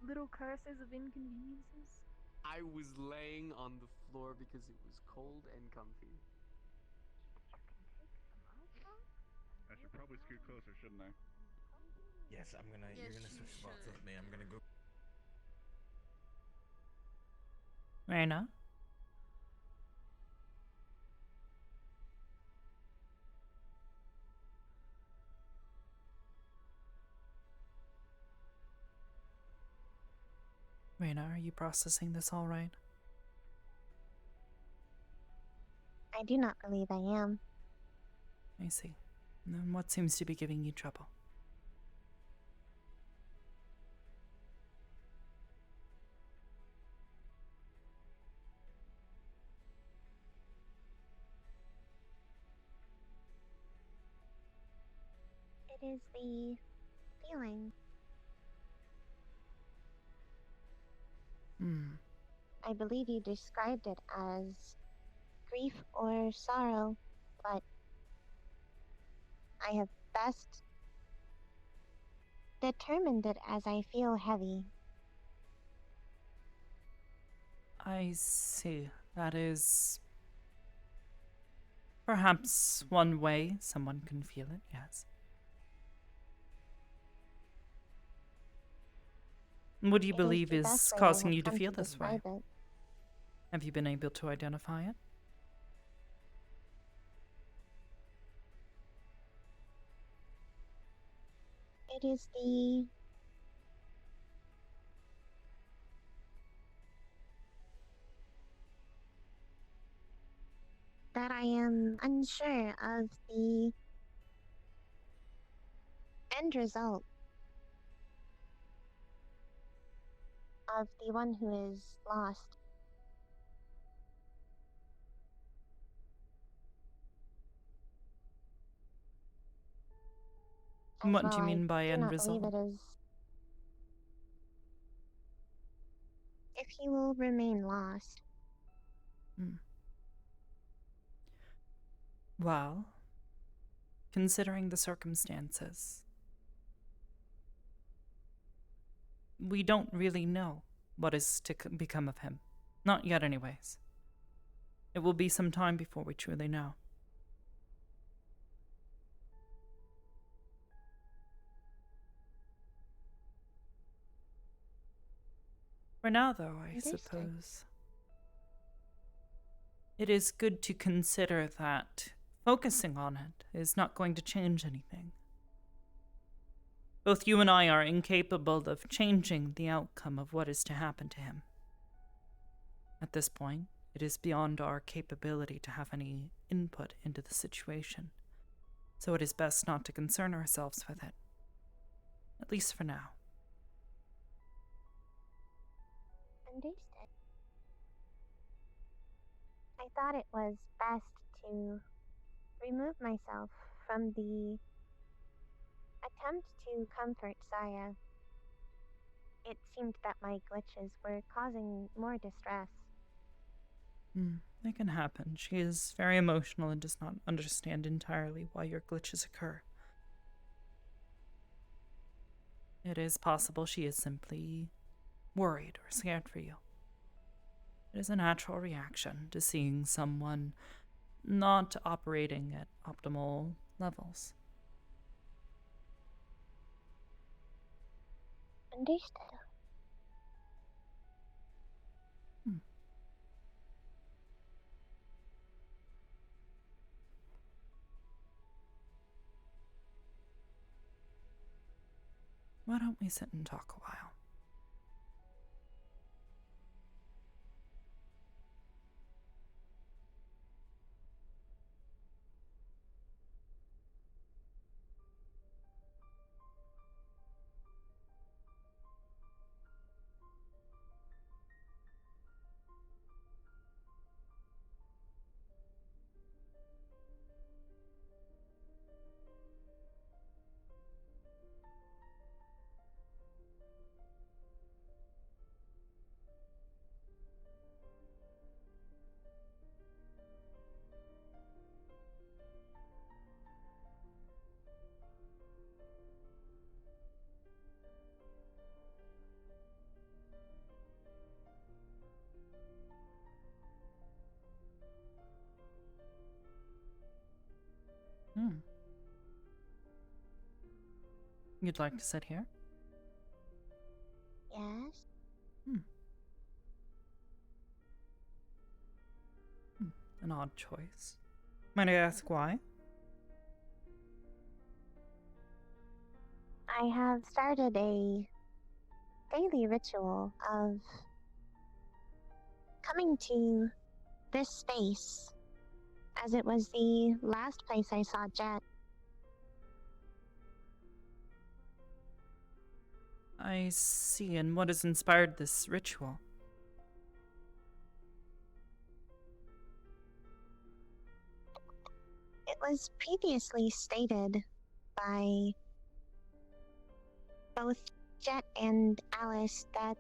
little curses of inconveniences? I was laying on the floor because it was cold and comfy. I should probably scoot closer, shouldn't I? Yes, I'm gonna. Yes, you're gonna you switch spots should. with me. I'm gonna go. Reina? Reina, are you processing this all right? I do not believe I am. I see. And then what seems to be giving you trouble? It is the feeling. I believe you described it as grief or sorrow, but I have best determined it as I feel heavy. I see. That is perhaps one way someone can feel it, yes. What do you It is believe the is best way I causing have you to come feel this way? describe it. Have you been able to identify it? It is that I am unsure of the end result of the one who is lost. As What well, do you I mean by do end not believe result? it is. If he will remain lost. Well, considering the circumstances, we don't really know what is to become of him. Not yet, anyways. It will be some time before we truly know. For now, though, I Understood. suppose it is good to consider that focusing on it is not going to change anything. Both you and I are incapable of changing the outcome of what is to happen to him. At this point, it is beyond our capability to have any input into the situation, so it is best not to concern ourselves with it. At least for now. Understood. I thought it was best to remove myself from the attempt to comfort Saya. It seemed that my glitches were causing more distress. That can happen. She is very emotional and does not understand entirely why your glitches occur. It is possible she is simply worried or scared for you. It is a natural reaction to seeing someone not operating at optimal levels. Understood. Why don't we sit and talk a while? You'd like to sit here? Yes? An odd choice. Might I ask why? I have started a daily ritual of coming to this space, as it was the last place I saw Jet. I see, and what has inspired this ritual? It was previously stated by both Jet and Alice that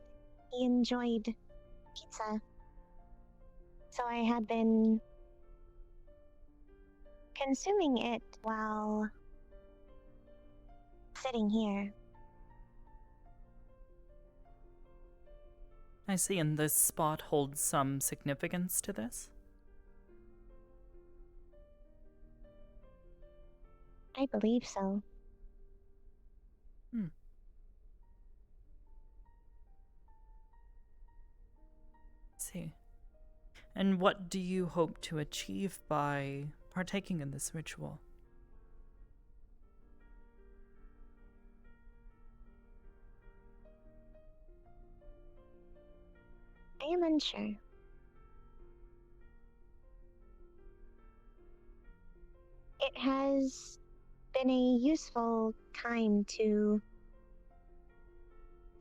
he enjoyed pizza. So I had been consuming it while sitting here. I see, and this spot holds some significance to this? I believe so. see. And what do you hope to achieve by partaking in this ritual? I am unsure. It has been a useful time to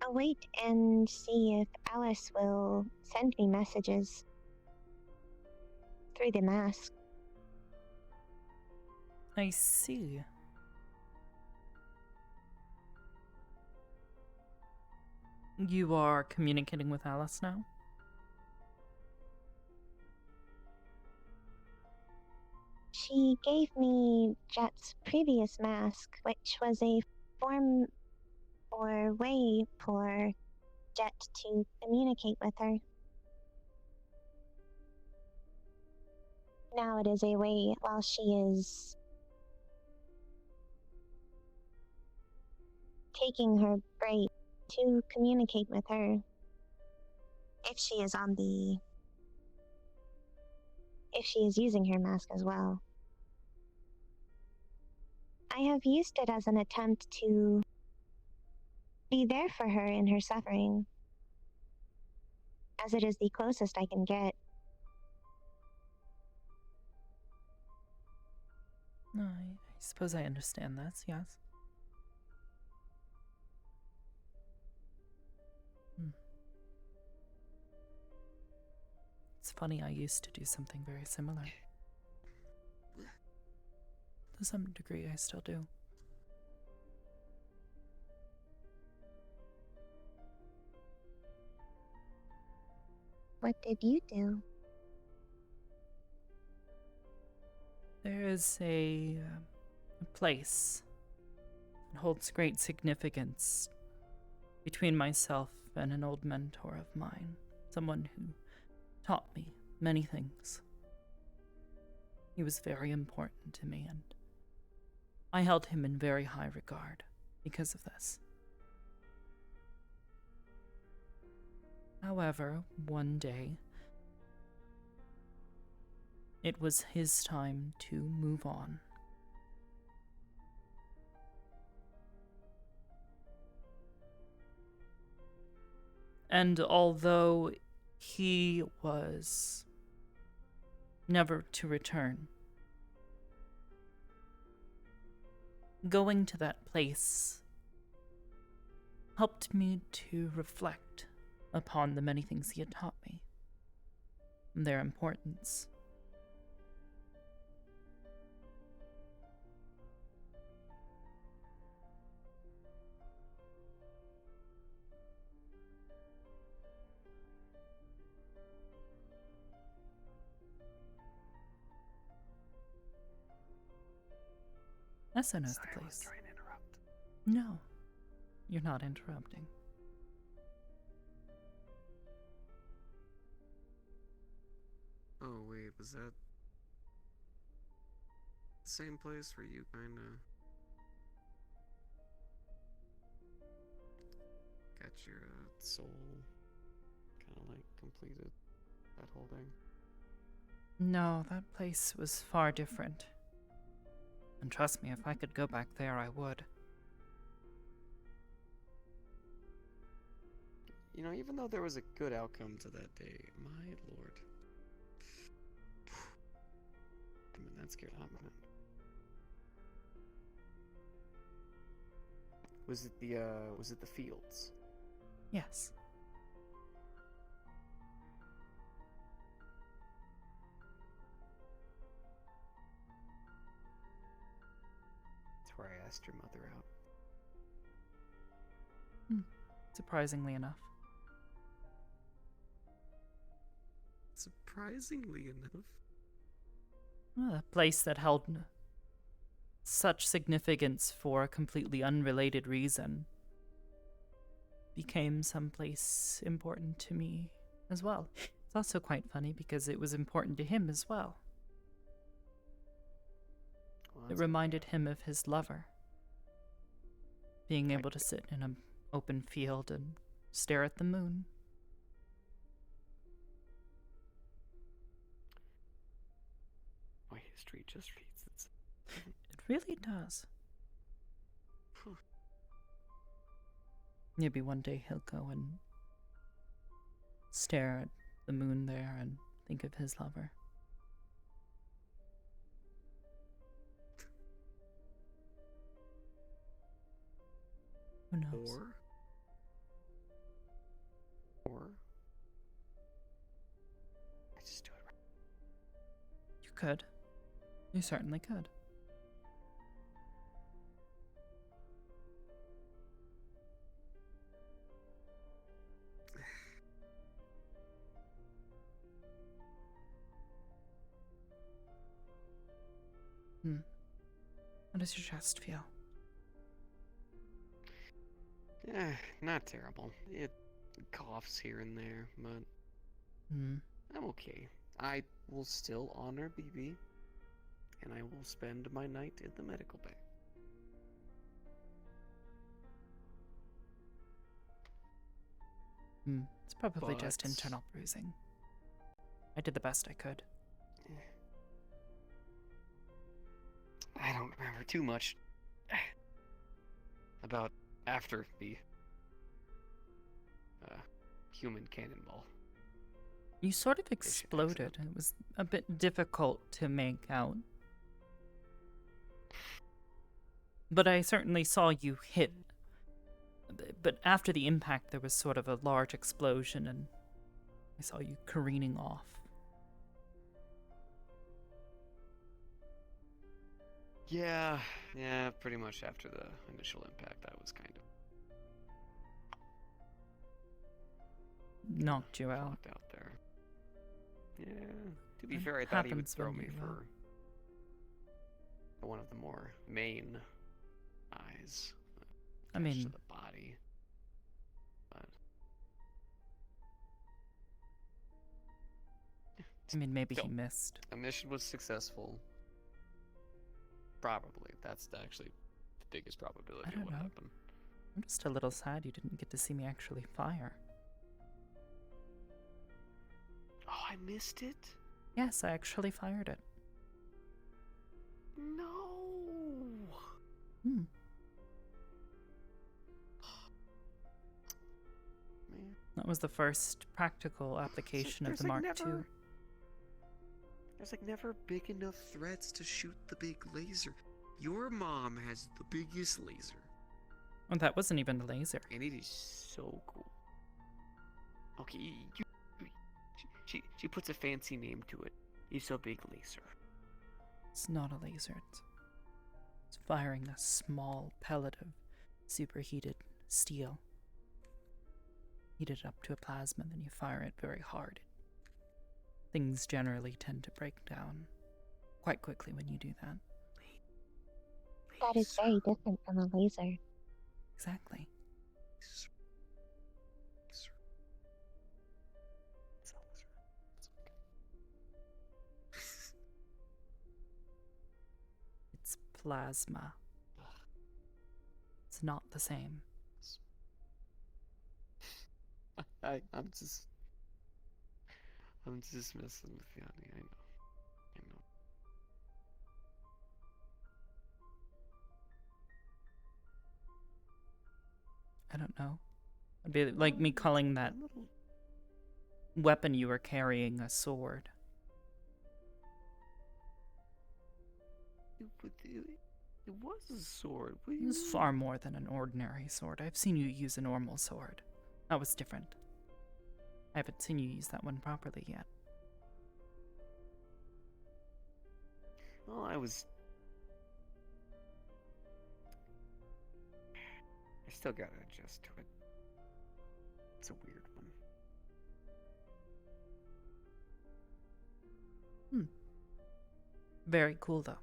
await and see if Alice will send me messages through the mask. I see. You are communicating with Alice now? She gave me Jet's previous mask, which was a form or way for Jet to communicate with her. Now it is a way while she is taking her break to communicate with her. If she is using her mask as well. I have used it as an attempt to be there for her in her suffering, as it is the closest I can get. No, I suppose I understand this, yes. It's funny, I used to do something very similar. To some degree, I still do. What did you do? There is a place that holds great significance between myself and an old mentor of mine, someone who taught me many things. He was very important to me, and I held him in very high regard because of this. However, one day, it was his time to move on. And although he was never to return, going to that place helped me to reflect upon the many things he had taught me and their importance. Nessa knows the place. Trying to interrupt. No, you're not interrupting. Oh wait, was that the same place where you kinda got your soul kinda like completed that whole thing? No, that place was far different. And trust me, if I could go back there, I would. You know, even though there was a good outcome to that day, my lord. I mean, that scared hot man. Was it the fields? Yes. That's where I asked your mother out. Surprisingly enough. Surprisingly enough. A place that held such significance for a completely unrelated reason became someplace important to me as well. It's also quite funny because it was important to him as well. It reminded him of his lover. Being able to sit in an open field and stare at the moon. poetry just reads itself. It really does. Maybe one day he'll go and stare at the moon there and think of his lover. Who knows? Or I just do it right. You could. You certainly could. How does your chest feel? Not terrible. It coughs here and there, but I'm okay. I will still honor BB, and I will spend my night in the medical bay. It's probably just But- internal bruising. I did the best I could. I don't remember too much about after the human cannonball. You sort of exploded. It was a bit difficult to make out. But I certainly saw you hit. But after the impact, there was sort of a large explosion, and I saw you careening off. Yeah, pretty much after the initial impact, I was kind of knocked you out. knocked out there. Yeah, to be That fair, I thought he would happens throw when me you, for one of the more main eyes. I attached mean, to the body. But maybe he still, missed. the mission was successful. Probably. That's actually the biggest probability I of don't what know. happened. I'm just a little sad you didn't get to see me actually fire. Oh, I missed it? Yes, I actually fired it. No. Man. That was the first practical application of There's the like Mark II. There's like never big enough threads to shoot the big laser. Your mom has the biggest laser. Oh, that wasn't even a laser. And it is so cool. Okay, she puts a fancy name to it. It's a big laser. It's not a laser. It's firing a small pellet of superheated steel. Heat it up to a plasma, then you fire it very hard. Things generally tend to break down quite quickly when you do that. That is very different from a laser. Exactly. It's plasma. It's not the same. I'm just messing with you, honey. I know. I don't know. It'd be like me calling that weapon you were carrying a sword. It was a sword. It was far more than an ordinary sword. I've seen you use a normal sword. That was different. I haven't seen you use that one properly yet. Well, I still gotta adjust to it. It's a weird one. Very cool, though.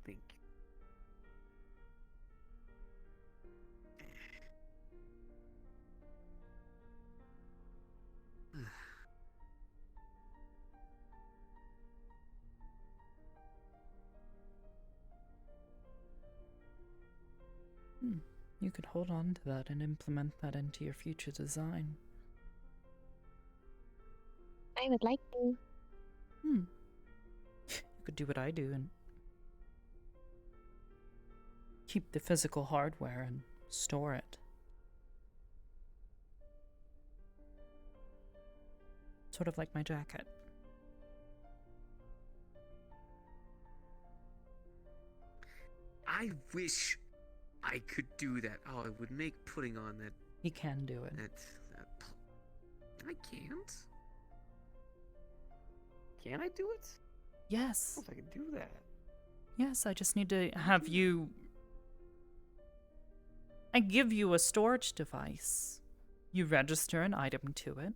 Thank you. You could hold on to that and implement that into your future design. I would like to. You could do what I do and keep the physical hardware and store it. Sort of like my jacket. I wish I could do that. Oh, it would make putting on that. He can do it. I can't. Can I do it? Yes. I don't know if I can do that. Yes, I just need to have you... I give you a storage device. You register an item to it.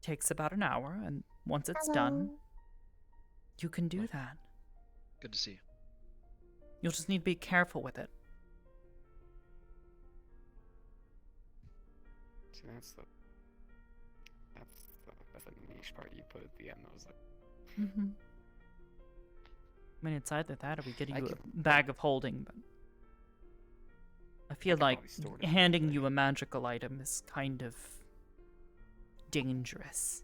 Takes about an hour, and once it's done, you can do that. Good to see you. You'll just need to be careful with it. See, that's the niche part you put at the end. That was like, I mean, it's either that or we get you a bag of holding, but I feel like handing you a magical item is kind of dangerous.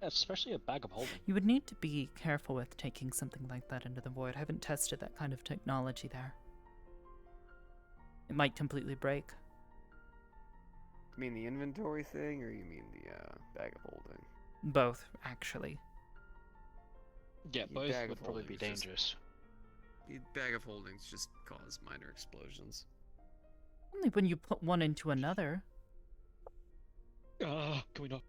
Especially a bag of holding. You would need to be careful with taking something like that into the void. I haven't tested that kind of technology there. It might completely break. you mean the inventory thing, or you mean the bag of holding? Both, actually. Yeah, The both bag would of probably be holding's just- dangerous. The bag of holdings just cause minor explosions. Only when you put one into another. Can we not?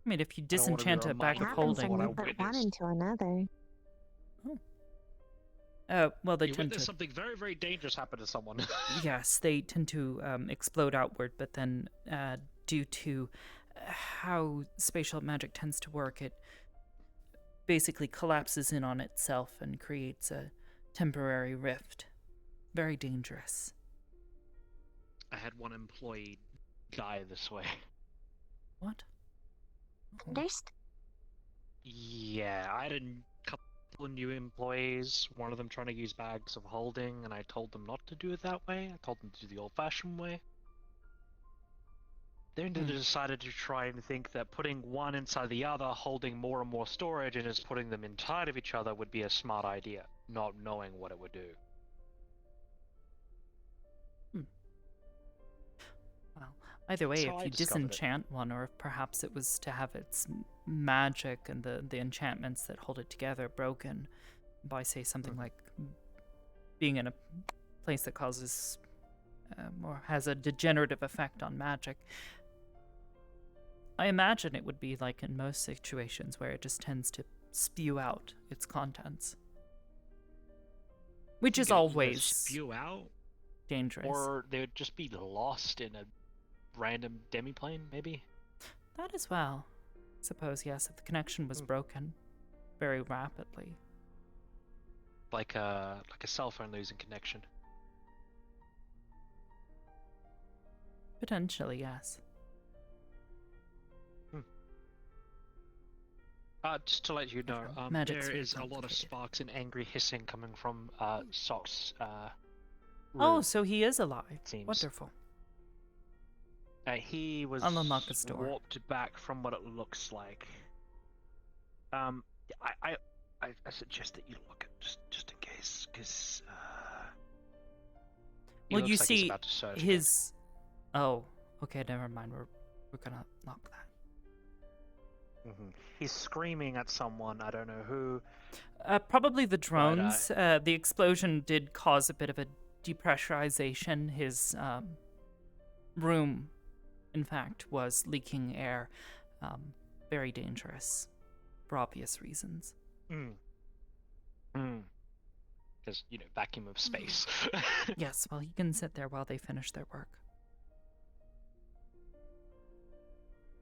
I mean, if you I don't wanna be disenchant a bag of reminded holding... When you put one into another. well, they You tend witness to... something very, very dangerous happen to someone. Yes, they tend to explode outward, but then due to how spatial magic tends to work, it basically collapses in on itself and creates a temporary rift. Very dangerous. I had one employee die this way. What? First? Yeah, I had a couple of new employees, one of them trying to use bags of holding, and I told them not to do it that way. I told them to do the old-fashioned way. Then they decided to try and think that putting one inside the other, holding more and more storage, and just putting them inside of each other would be a smart idea, not knowing what it would do. Well, either way, So if I you discovered it. disenchant one, or if perhaps it was to have its magic and the enchantments that hold it together broken by, say, something like being in a place that causes or has a degenerative effect on magic, I imagine it would be like in most situations where it just tends to spew out its contents. Which is Either always spew out, dangerous. or they would just be lost in a random demiplane, maybe? That as well. I suppose, yes, if the connection was broken very rapidly. Like a cell phone losing connection. Potentially, yes. Just to let you know, Magic's there very is a lot of complicated. sparks and angry hissing coming from Sock's Oh, room, so he is alive. seems. Wonderful. He was I'll unlock his door. warped back from what it looks like. I suggest that you look at just in case, because Well, you see, his... Oh, okay, never mind. We're gonna lock that. He's screaming at someone. I don't know who. Probably the drones. The explosion did cause a bit of a depressurization. His room, in fact, was leaking air. Very dangerous, for obvious reasons. Because, vacuum of space. Yes, well, he can sit there while they finish their work.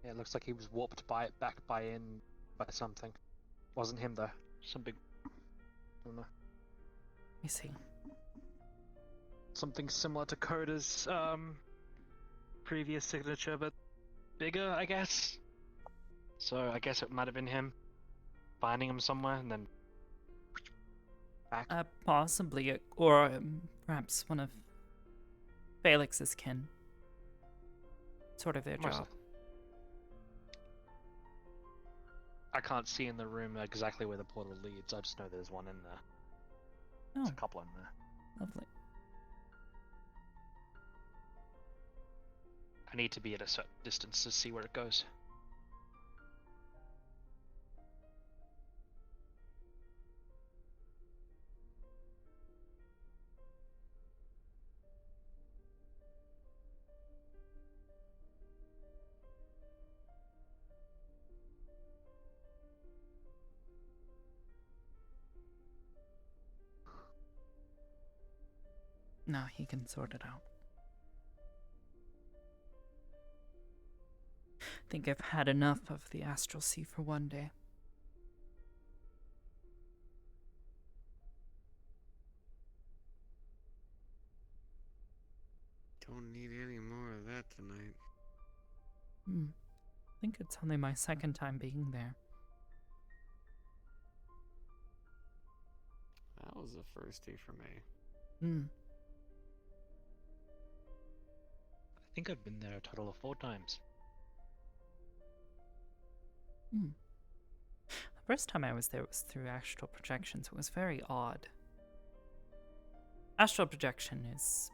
Yeah, it looks like he was warped by something. Wasn't him though. Some big. I don't know. I see. Something similar to Coda's previous signature, but bigger, I guess. So I guess it might have been him finding him somewhere and then back. Possibly, or perhaps one of Felix's kin. Sort of their Most job. I can't see in the room exactly where the portal leads. I just know there's one in there. There's a couple in there. Lovely. I need to be at a certain distance to see where it goes. No, he can sort it out. I think I've had enough of the astral sea for one day. Don't need any more of that tonight. I think it's only my second time being there. That was a firstie for me. I think I've been there a total of 4 times. The first time I was there was through astral projection, so it was very odd. Astral projection is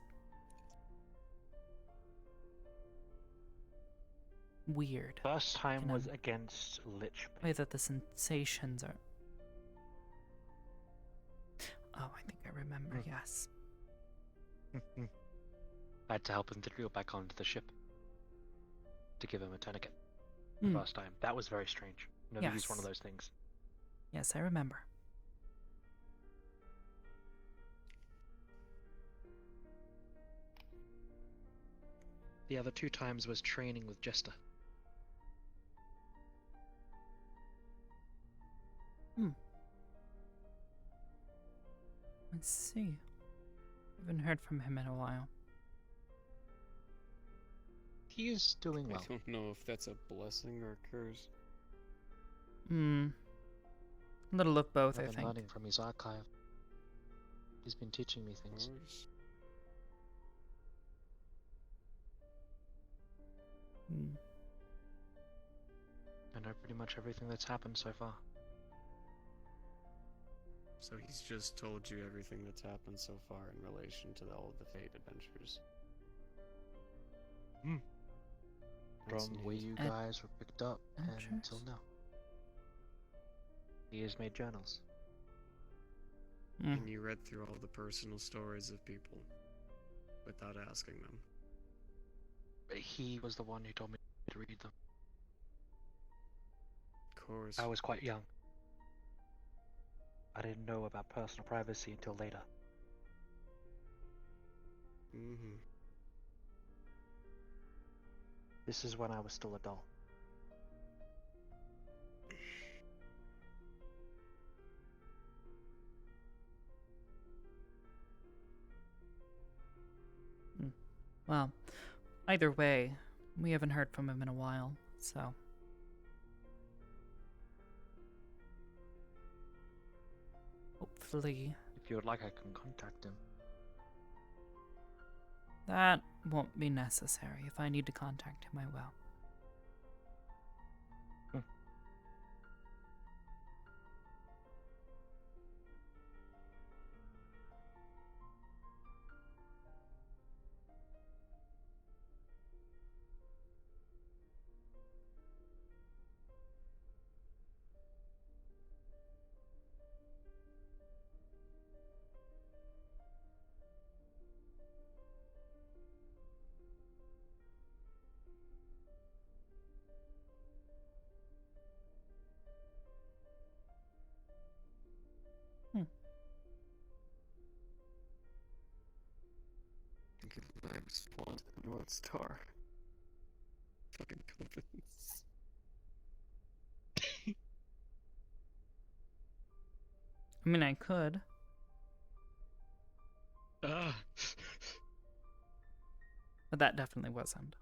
weird. First time was against Lich. The way that the sensations are. Oh, I think I remember, yes. I had to help him to go back onto the ship to give him a tourniquet. The first time. That was very strange. Never used one of those things. Yes, I remember. The other 2 times was training with Jester. Let's see. Haven't heard from him in a while. He is doing well. I don't know if that's a blessing or a curse. A little of both, I I've been think. learning from his archive. He's been teaching me things. I know pretty much everything that's happened so far. So he's just told you everything that's happened so far in relation to all of the Fate adventures. That's From where neat. you guys were picked up until now. He has made journals. And you read through all the personal stories of people without asking them. He was the one who told me to read them. Of course. I was quite young. I didn't know about personal privacy until later. This is when I was still a doll. Well, either way, we haven't heard from him in a while, so. Hopefully. If you would like, I can contact him. That won't be necessary. If I need to contact him, I will. Give vibes spawned to the North Star. Fucking confidence. I mean, I could. But that definitely wasn't.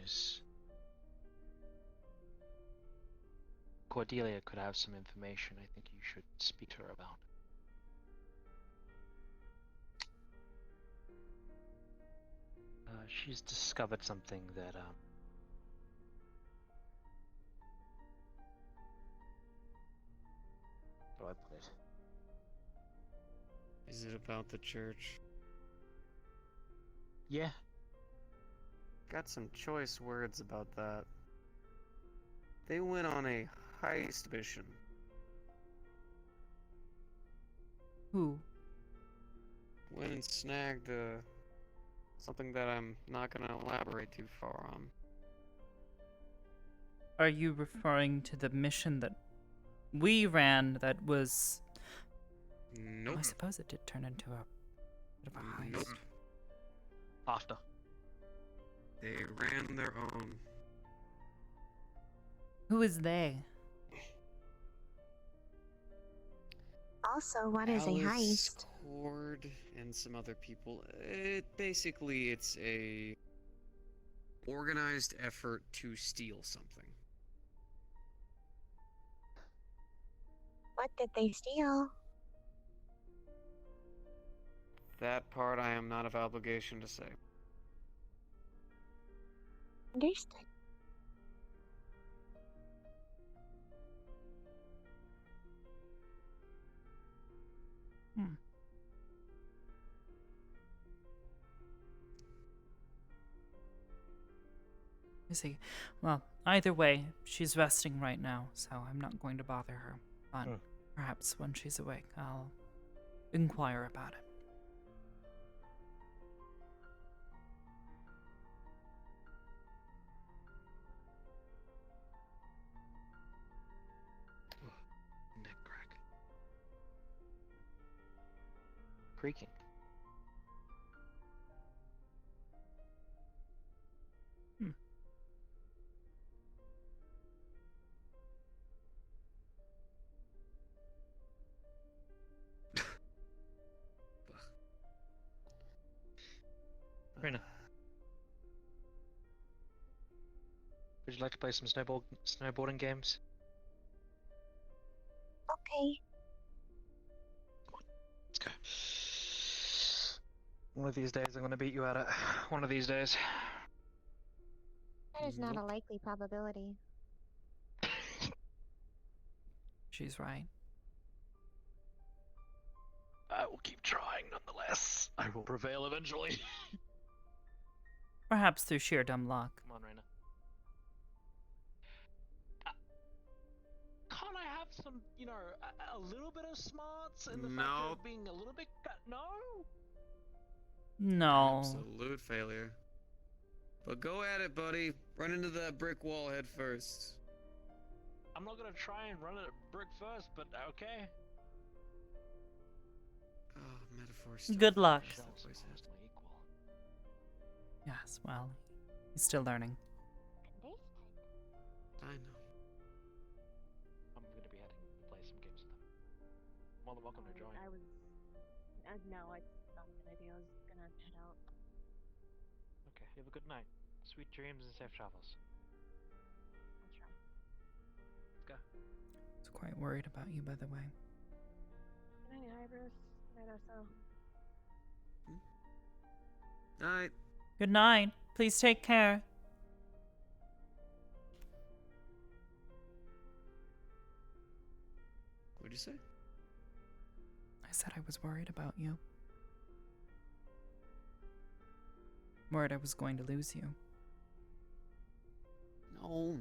is Cordelia could have some information I think you should speak to her about. She's discovered something that, how do I put it? Is it about the church? Yeah. Got some choice words about that. They went on a heist mission. Who? Went and snagged something that I'm not gonna elaborate too far on. Are you referring to the mission that we ran that was... Nope. Oh, I suppose it did turn into a bit of a heist. Nope. After. They ran their own. Who is they? Also, what is a Alice, heist? Cord, and some other people. It's a organized effort to steal something. What did they steal? That part I am not of obligation to say. Understood. I see. Well, either way, she's resting right now, so I'm not going to bother her. But perhaps when she's awake, I'll inquire about it. Neck crack. Creaking. Rena, would you like to play some snowboarding games? Okay. Let's go. One of these days I'm gonna beat you at it. One of these days. That is not a likely probability. She's right. I will keep trying nonetheless. I will prevail eventually. Perhaps through sheer dumb luck. Come on, Reyna. Can't I have some, a little bit of smarts in the fact of being a little bit... No? No. Absolute failure. But go at it, buddy. Run into that brick wall head first. I'm not gonna try and run it at brick first, but okay. Oh, metaphor stuff. Good luck. Shells are close to my equal. Yes, well, he's still learning. I know. I'm gonna be heading to play some games with them. More than welcome to join. No, it's not a good idea. I was gonna head out. Okay, you have a good night. Sweet dreams and safe travels. I'll try. Let's go. I was quite worried about you, by the way. Good night, Hybris. Good night, Oso. Night. Good night. Please take care. What'd you say? I said I was worried about you. Worried I was going to lose you. No.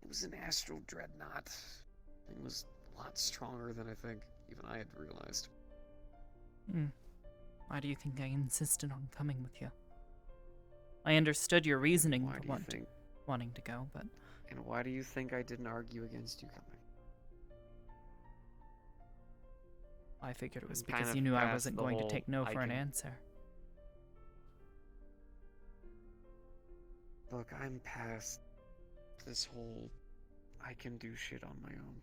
It was an astral dreadnought. It was a lot stronger than I think even I had realized. Why do you think I insisted on coming with you? I understood your reasoning Why for do you think? wanting to go, but... And why do you think I didn't argue against you coming? I figured it was I'm because kind you of knew I past wasn't the going to whole take no I for an can- answer. Look, I'm past this whole I can do shit on my own.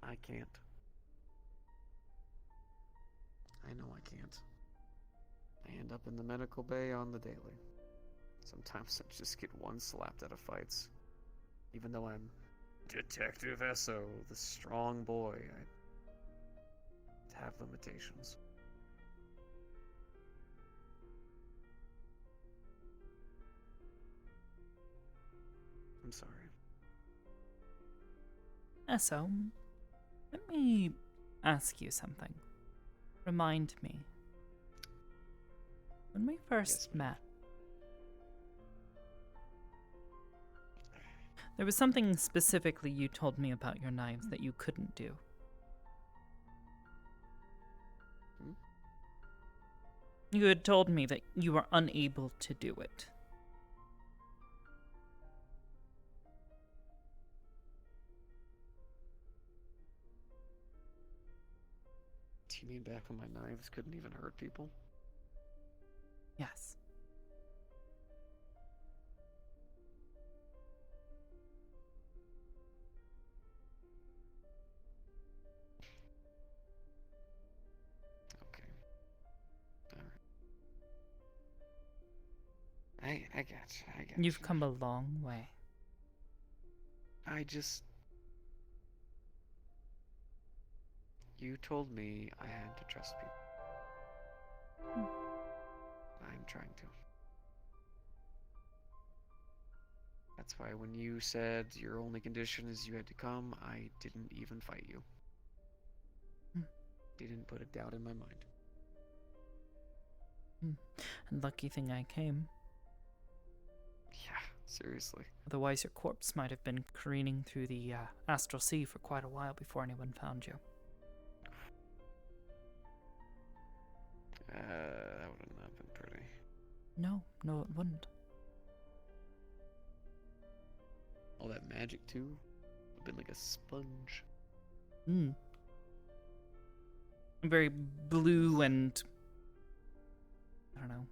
I can't. I know I can't. I end up in the medical bay on the daily. Sometimes I just get one slapped out of fights. Even though I'm Detective Esso, the strong boy, I have limitations. I'm sorry. So, let me ask you something. Remind me. When we first met, there was something specifically you told me about your knives that you couldn't do. Hmm? You had told me that you were unable to do it. Do you mean back when my knives couldn't even hurt people? Yes. Okay. Alright. I got you. You've come a long way. You told me I had to trust people. I'm trying to. That's why when you said your only condition is you had to come, I didn't even fight you. Didn't put a doubt in my mind. And lucky thing I came. Yeah, seriously. Otherwise your corpse might have been careening through the astral sea for quite a while before anyone found you. That would have not been pretty. No, it wouldn't. All that magic too would have been like a sponge. Very blue and, I don't know,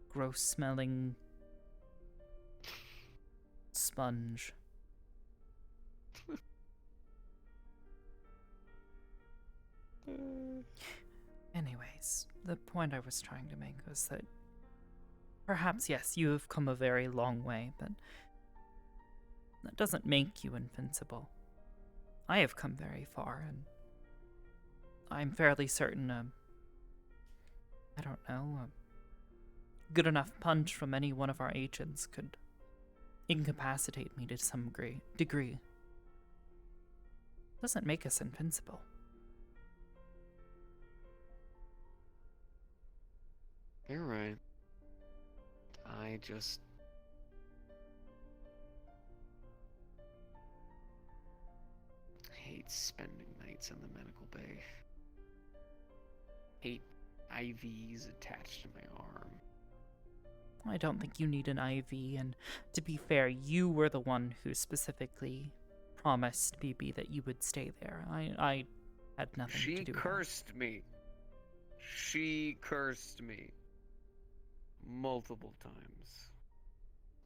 gross smelling sponge. Anyways, the point I was trying to make was that perhaps, yes, you have come a very long way, but that doesn't make you invincible. I have come very far, and I'm fairly certain, I don't know, a good enough punch from any one of our agents could incapacitate me to some degree. Doesn't make us invincible. You're right. I just... hate spending nights in the medical bay. Hate IVs attached to my arm. I don't think you need an IV, and to be fair, you were the one who specifically promised BB that you would stay there. I had nothing to do with that. She cursed me. She cursed me. Multiple times.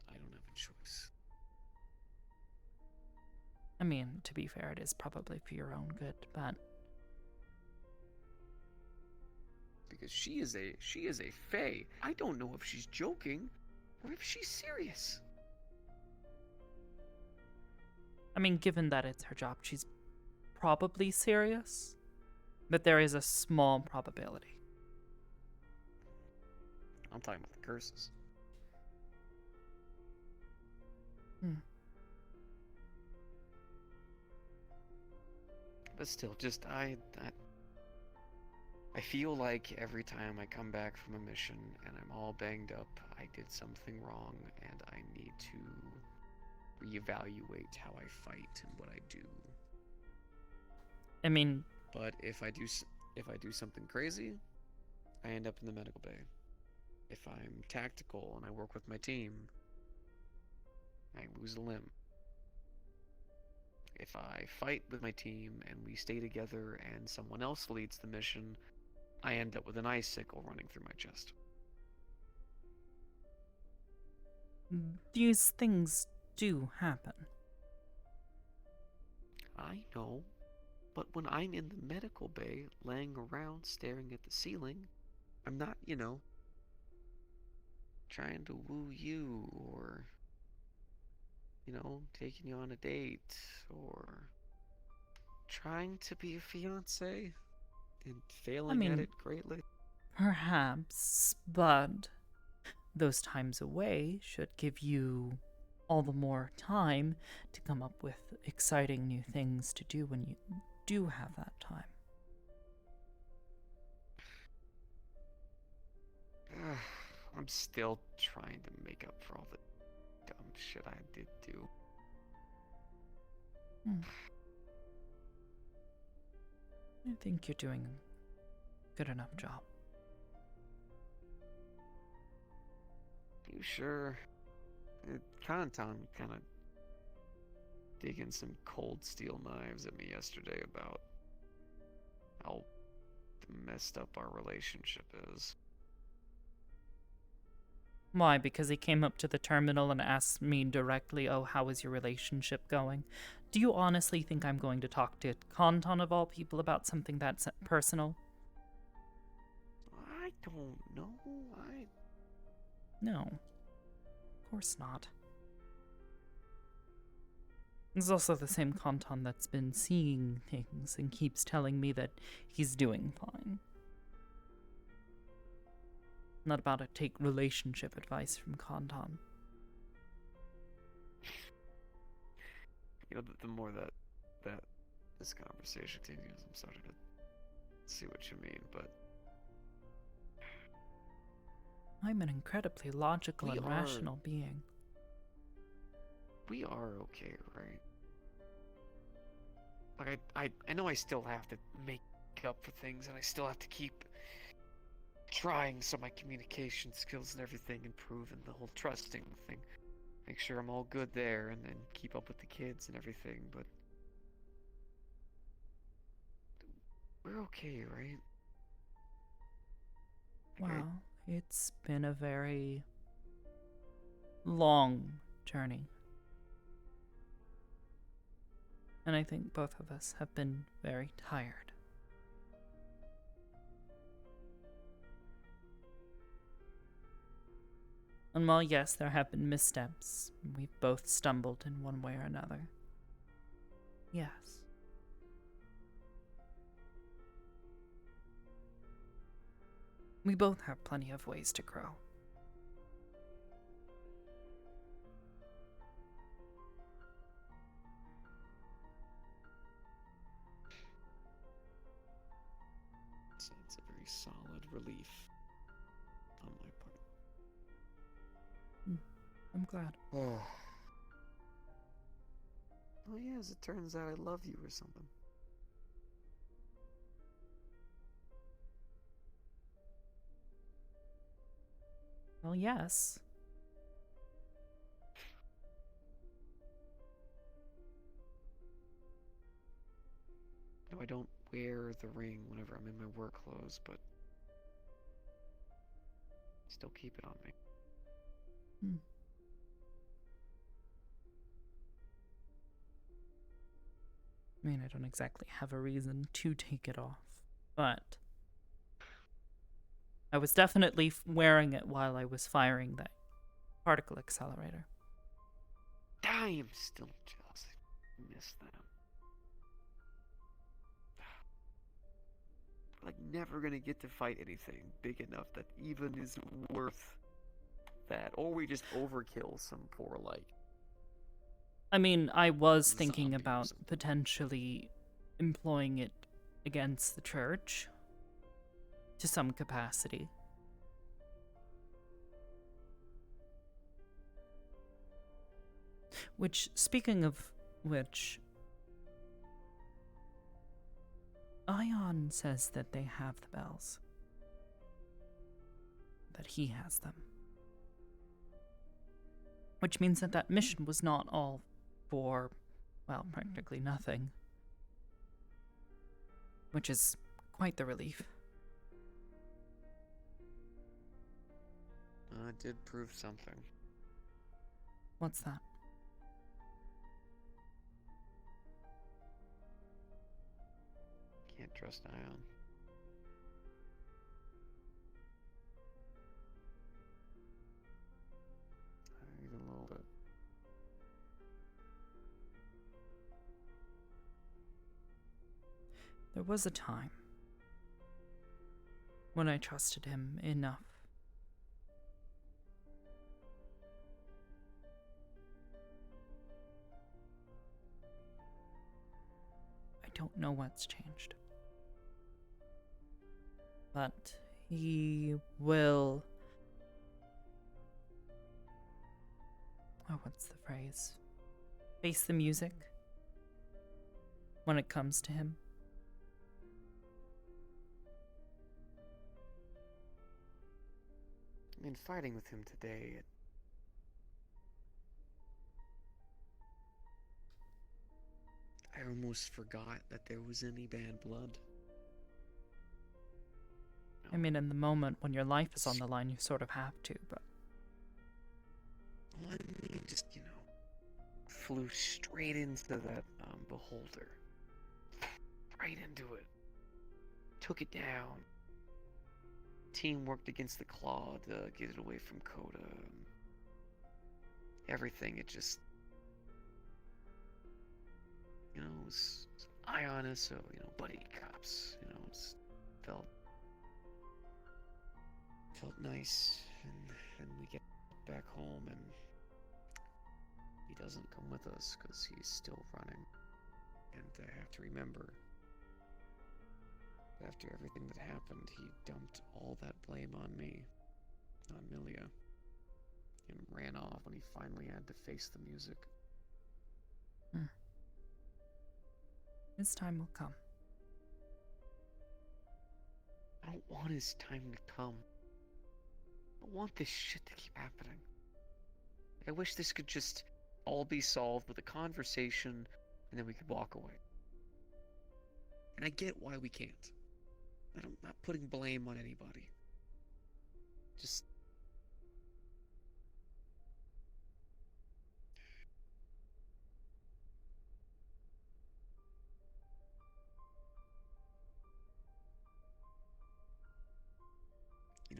I don't have a choice. I mean, to be fair, it is probably for your own good, but... Because she is a fae. I don't know if she's joking or if she's serious. I mean, given that it's her job, she's probably serious, but there is a small probability. I'm talking about the curses. But still, just I feel like every time I come back from a mission and I'm all banged up, I did something wrong and I need to reevaluate how I fight and what I do. I mean... But if I do something crazy, I end up in the medical bay. If I'm tactical and I work with my team, I lose a limb. If I fight with my team and we stay together and someone else leads the mission, I end up with an icicle running through my chest. These things do happen. I know, but when I'm in the medical bay, laying around staring at the ceiling, I'm not, trying to woo you, or, you know, taking you on a date, or trying to be a fiance and failing at mean, it greatly. Perhaps, but those times away should give you all the more time to come up with exciting new things to do when you do have that time. I'm still trying to make up for all the dumb shit I did do. I think you're doing a good enough job. You sure? Kanton kind of digging some cold steel knives at me yesterday about how messed up our relationship is. Why? Because he came up to the terminal and asked me directly, oh, how is your relationship going? Do you honestly think I'm going to talk to Kanton of all people about something that's personal? I don't know. No. Of course not. It's also the same Kanton that's been seeing things and keeps telling me that he's doing fine. Not about to take relationship advice from Kanton. You know, the more that this conversation continues, I'm starting to see what you mean, but I'm an incredibly logical and rational being. we are okay, right? Like, I know I still have to make up for things, and I still have to keep trying so my communication skills and everything improve, and the whole trusting thing. Make sure I'm all good there, and then keep up with the kids and everything, but we're okay, right? Wow, it's been a very long journey. And I think both of us have been very tired. And while yes, there have been missteps, we've both stumbled in one way or another. Yes. We both have plenty of ways to grow. So it's a very solid relief on my part. I'm glad. Oh. Oh yeah, as it turns out, I love you or something. Well, yes. No, I don't wear the ring whenever I'm in my work clothes, but still keep it on me. I mean, I don't exactly have a reason to take it off, but I was definitely wearing it while I was firing that particle accelerator. I am still jealous. I miss them. Like, never gonna get to fight anything big enough that even is worth that. Or we just overkill some poor, like... I mean, I was thinking about potentially employing it against the church to some capacity. Which, speaking of which, Ion says that they have the bells. That he has them. Which means that that mission was not all for, well, practically nothing. Which is quite the relief. It did prove something. What's that? Can't trust Ion. There was a time when I trusted him enough. I don't know what's changed. But he will... Oh, what's the phrase? Face the music when it comes to him. I mean, fighting with him today, I almost forgot that there was any bad blood. I mean, in the moment when your life is on the line, you sort of have to, but... Well, I mean, just, flew straight into that beholder. Right into it. Took it down. Team worked against the claw to get it away from Coda. Everything, it just... it was eye on us, so, buddy cops, it felt nice, and we get back home, and he doesn't come with us because he's still running. And I have to remember, after everything that happened, he dumped all that blame on me, on Milia, and ran off when he finally had to face the music. His time will come. I don't want his time to come. I don't want this shit to keep happening. I wish this could just all be solved with a conversation, and then we could walk away. And I get why we can't. I'm not putting blame on anybody. Just...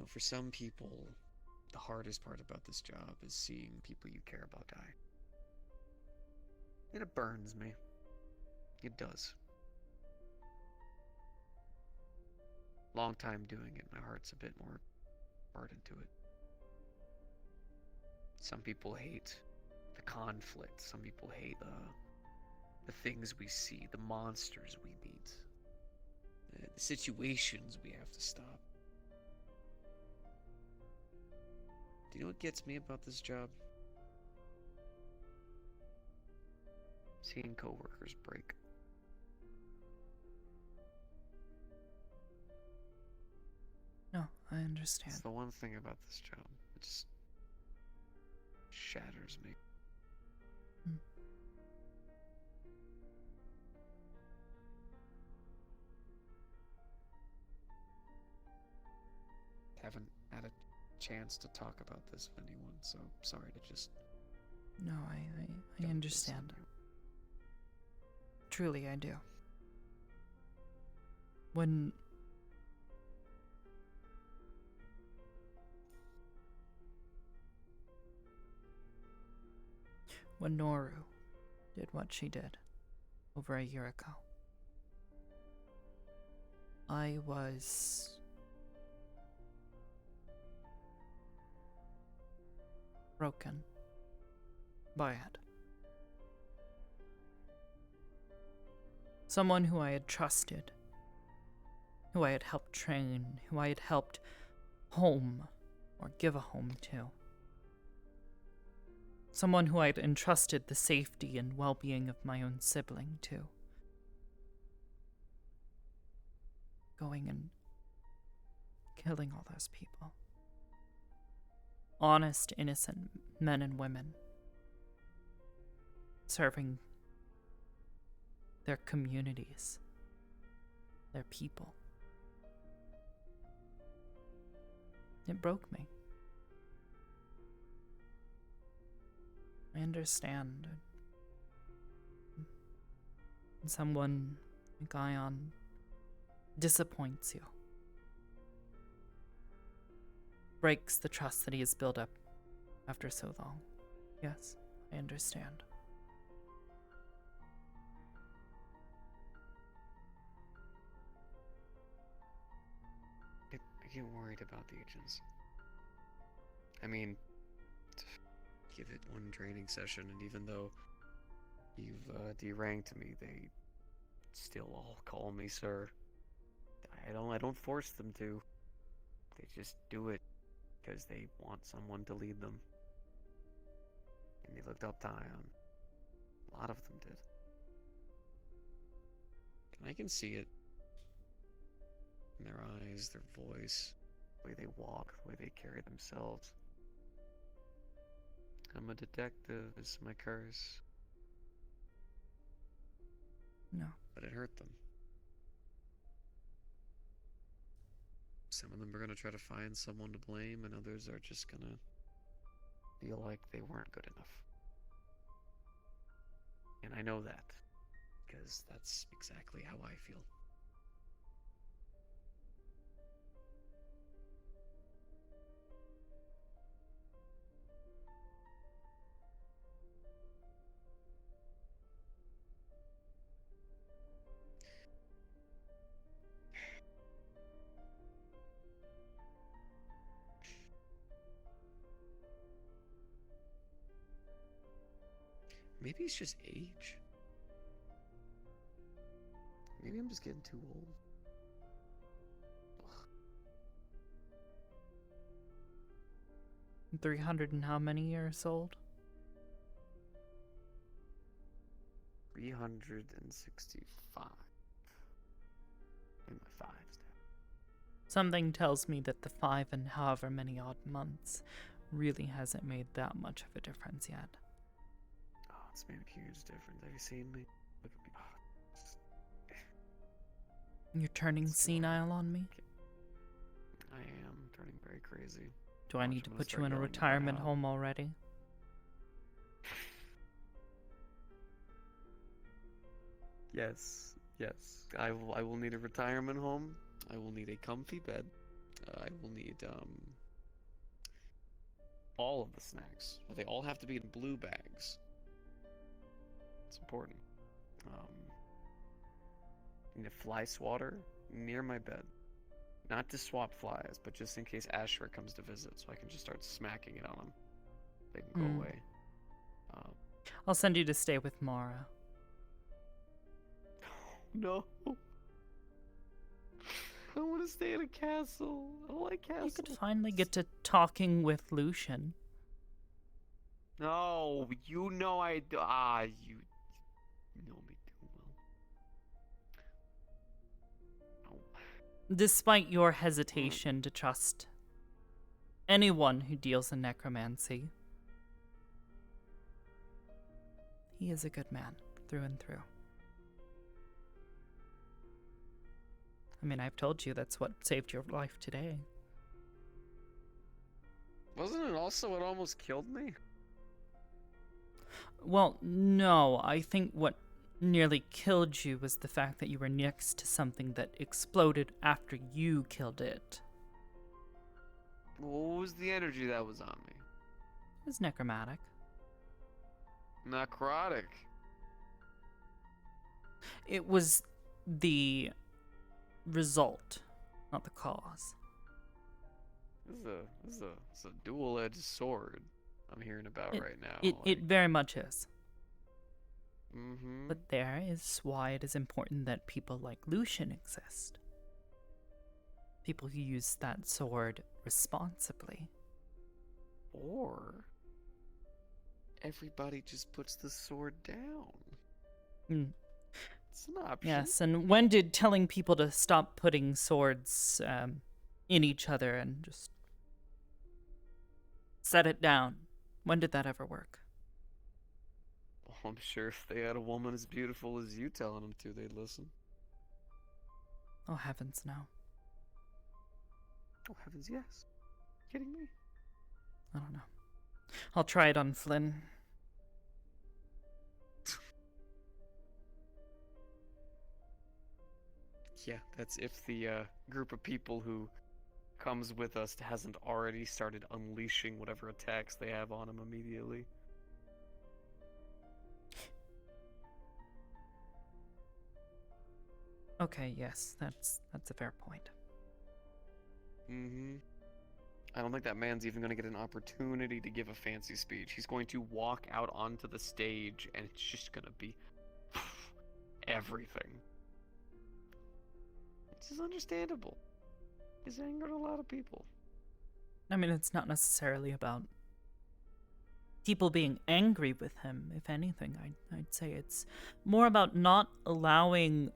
for some people, the hardest part about this job is seeing people you care about die. And it burns me. It does. Long time doing it, my heart's a bit more hardened to it. Some people hate the conflict. Some people hate the things we see, the monsters we meet, the situations we have to stop. Do you know what gets me about this job? Seeing coworkers break. No, I understand. It's the one thing about this job. It just shatters me. Haven't had a chance to talk about this with anyone, so sorry to just... No, I understand. Truly, I do. When Noru did what she did over a year ago, I was broken by it. Someone who I had trusted, who I had helped train, who I had helped home or give a home to. Someone who I had entrusted the safety and well-being of my own sibling to. Going and killing all those people. Honest, innocent men and women. Serving their communities, their people. It broke me. I understand. Someone, like Ion, disappoints you. Breaks the trust that he has built up after so long. Yes, I understand. get worried about the agents. I mean, give it one training session, and even though you've deranked me, they still all call me sir. I don't force them to. They just do it because they want someone to lead them. And they looked up to Ion. A lot of them did. And I can see it. In their eyes, their voice, the way they walk, the way they carry themselves. I'm a detective, it's my curse. No. But it hurt them. Some of them are gonna try to find someone to blame, and others are just gonna feel like they weren't good enough. And I know that, because that's exactly how I feel. Maybe it's just age. Maybe I'm just getting too old. Ugh. 300 and how many years old? 365. In my fives now. Something tells me that the 5 and however many odd months really hasn't made that much of a difference yet. Oh, it's made a huge difference. Have you seen me? Look at me. Oh, You're turning senile on me? I am turning very crazy. Do I need to put you in a retirement home already? Yes, yes. I will need a retirement home. I will need a comfy bed. I will need all of the snacks. They all have to be in blue bags. It's important. I need a fly swatter near my bed. Not to swap flies, but just in case Asher comes to visit, so I can just start smacking it on them. They can go away. I'll send you to stay with Mara. No. I want to stay in a castle. I like castles. You could finally get to talking with Lucian. No, you know you know me too well. No. Despite your hesitation to trust anyone who deals in necromancy, he is a good man through and through. I mean, I've told you that's what saved your life today. Wasn't it also what almost killed me? Well, no, I think what nearly killed you was the fact that you were next to something that exploded after you killed it. What was the energy that was on me? It was necromantic. Necrotic. It was the result, not the cause. This is a dual-edged sword I'm hearing about right now. It very much is. Mm-hmm. But there is why it is important that people like Lucian exist. People who use that sword responsibly. Or everybody just puts the sword down. It's an option. Yes, and when did telling people to stop putting swords in each other and just set it down, when did that ever work? Well, I'm sure if they had a woman as beautiful as you telling them to, they'd listen. Oh, heavens, no. Oh, heavens, yes. Kidding me? I don't know. I'll try it on Flynn. Yeah, that's if the group of people who comes with us hasn't already started unleashing whatever attacks they have on him immediately. Okay, yes, that's a fair point. Mm-hmm. I don't think that man's even going to get an opportunity to give a fancy speech. He's going to walk out onto the stage, and it's just going to be everything. This is understandable. He's angered a lot of people. I mean, it's not necessarily about people being angry with him. If anything, I'd say it's more about not allowing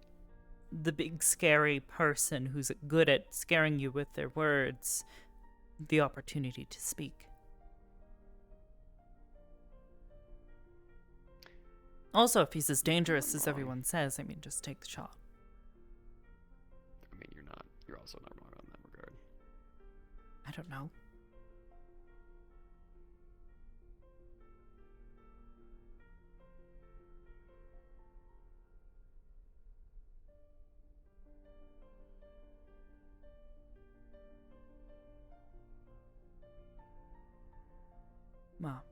the big scary person who's good at scaring you with their words the opportunity to speak. Also, if he's as dangerous as everyone says, I mean, just take the shot. I mean, you're also not wrong on that regard. I don't know. Well,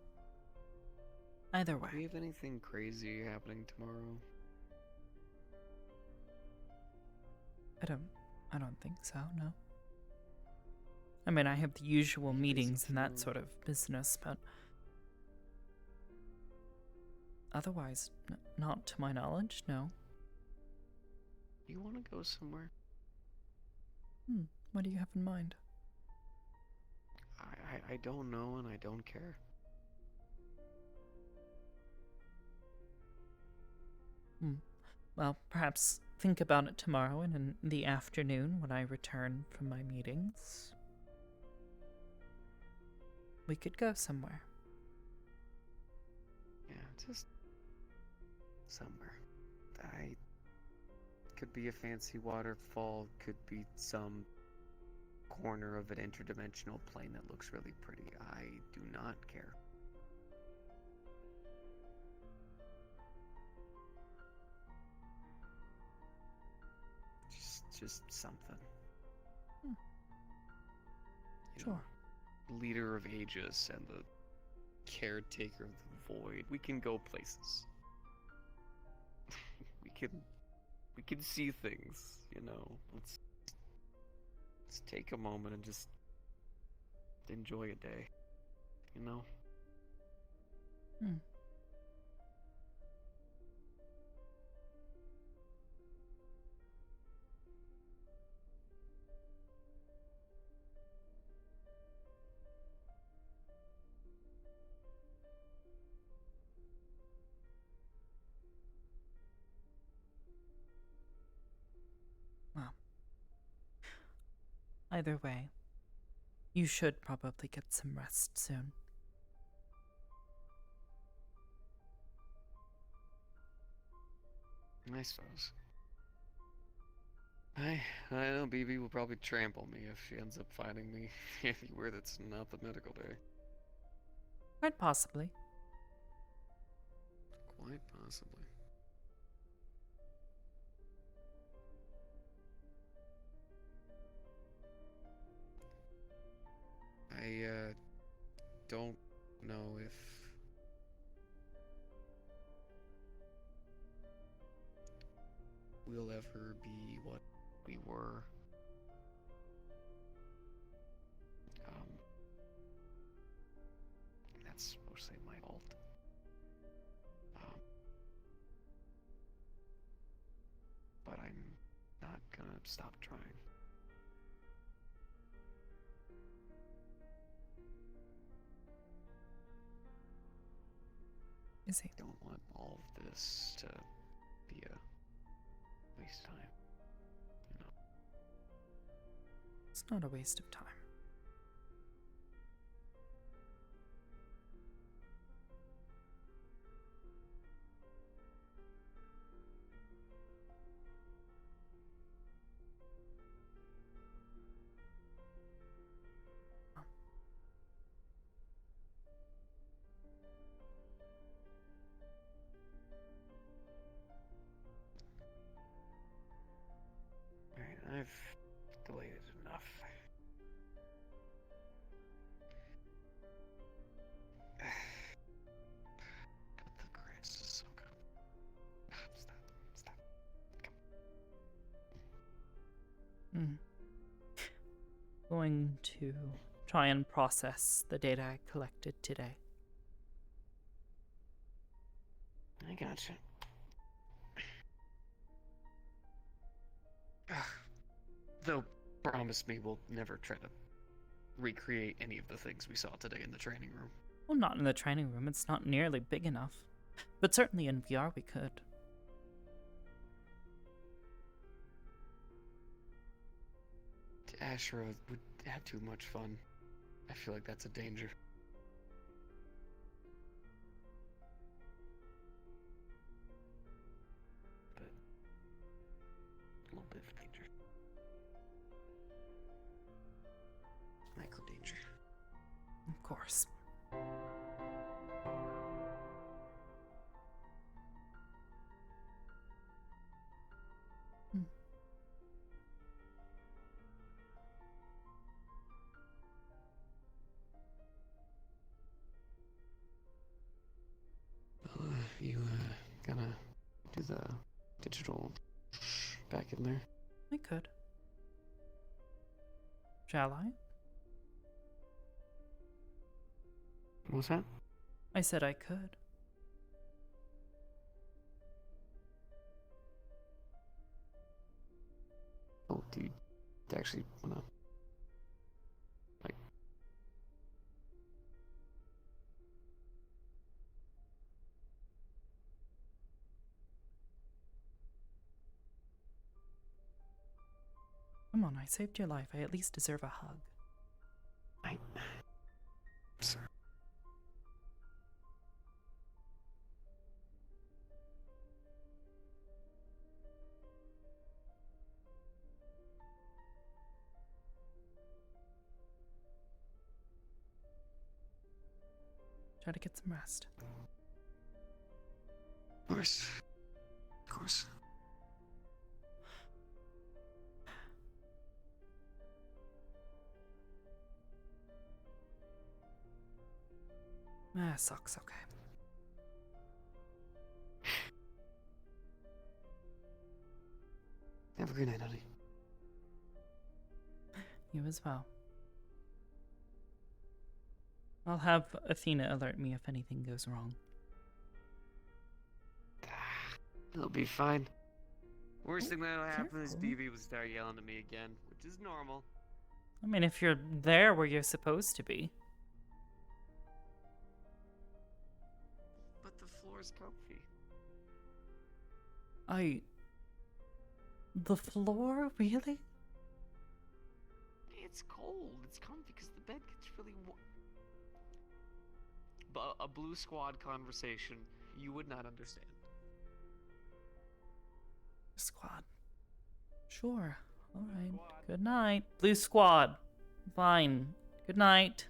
either way. Do we have anything crazy happening tomorrow? I don't think so, no. I mean, I have the usual meetings and that sort of business, but otherwise, not to my knowledge, no. You want to go somewhere? What do you have in mind? I don't know, and I don't care. Well, perhaps think about it tomorrow and in the afternoon when I return from my meetings. We could go somewhere. Yeah, just somewhere. Could be a fancy waterfall, could be some corner of an interdimensional plane that looks really pretty. I do not care. Just something. Sure. Leader of Aegis and the caretaker of the void. We can go places. we can see things, you know. Let's take a moment and just enjoy a day, you know? Well, either way, you should probably get some rest soon. I suppose. I know BB will probably trample me if she ends up finding me anywhere that's not the medical bay. Quite possibly. Quite possibly. I don't know if we'll ever be what we were. That's mostly my fault. But I'm not gonna stop trying. Is he? Don't want all of this to be a waste of time. You know. It's not a waste of time. Alright, I've delayed it enough. going to try and process the data I collected today. I gotcha. Though, promise me we'll never try to recreate any of the things we saw today in the training room. Well, not in the training room. It's not nearly big enough. But certainly in VR we could. Ashra would have too much fun. I feel like that's a danger. But a little bit of danger. Micro danger. Of course. You gonna do the digital back in there? I could. Shall I? What's that? I said I could. Oh, do you actually wanna, like... Come on, I saved your life. I at least deserve a hug. I'm sorry. Try to get some rest. Of course. Of course. Sucks, okay. Have a good night, honey. You as well. I'll have Athena alert me if anything goes wrong. It'll be fine. Worst thing that'll happen careful. is BB will start yelling at me again, which is normal. I mean, if you're there where you're supposed to be. But the floor's comfy. The floor? Really? It's cold. It's comfy because the bed gets really warm. But a Blue Squad conversation, you would not understand. Squad. Sure. Alright. Good night. Blue Squad. Fine. Good night.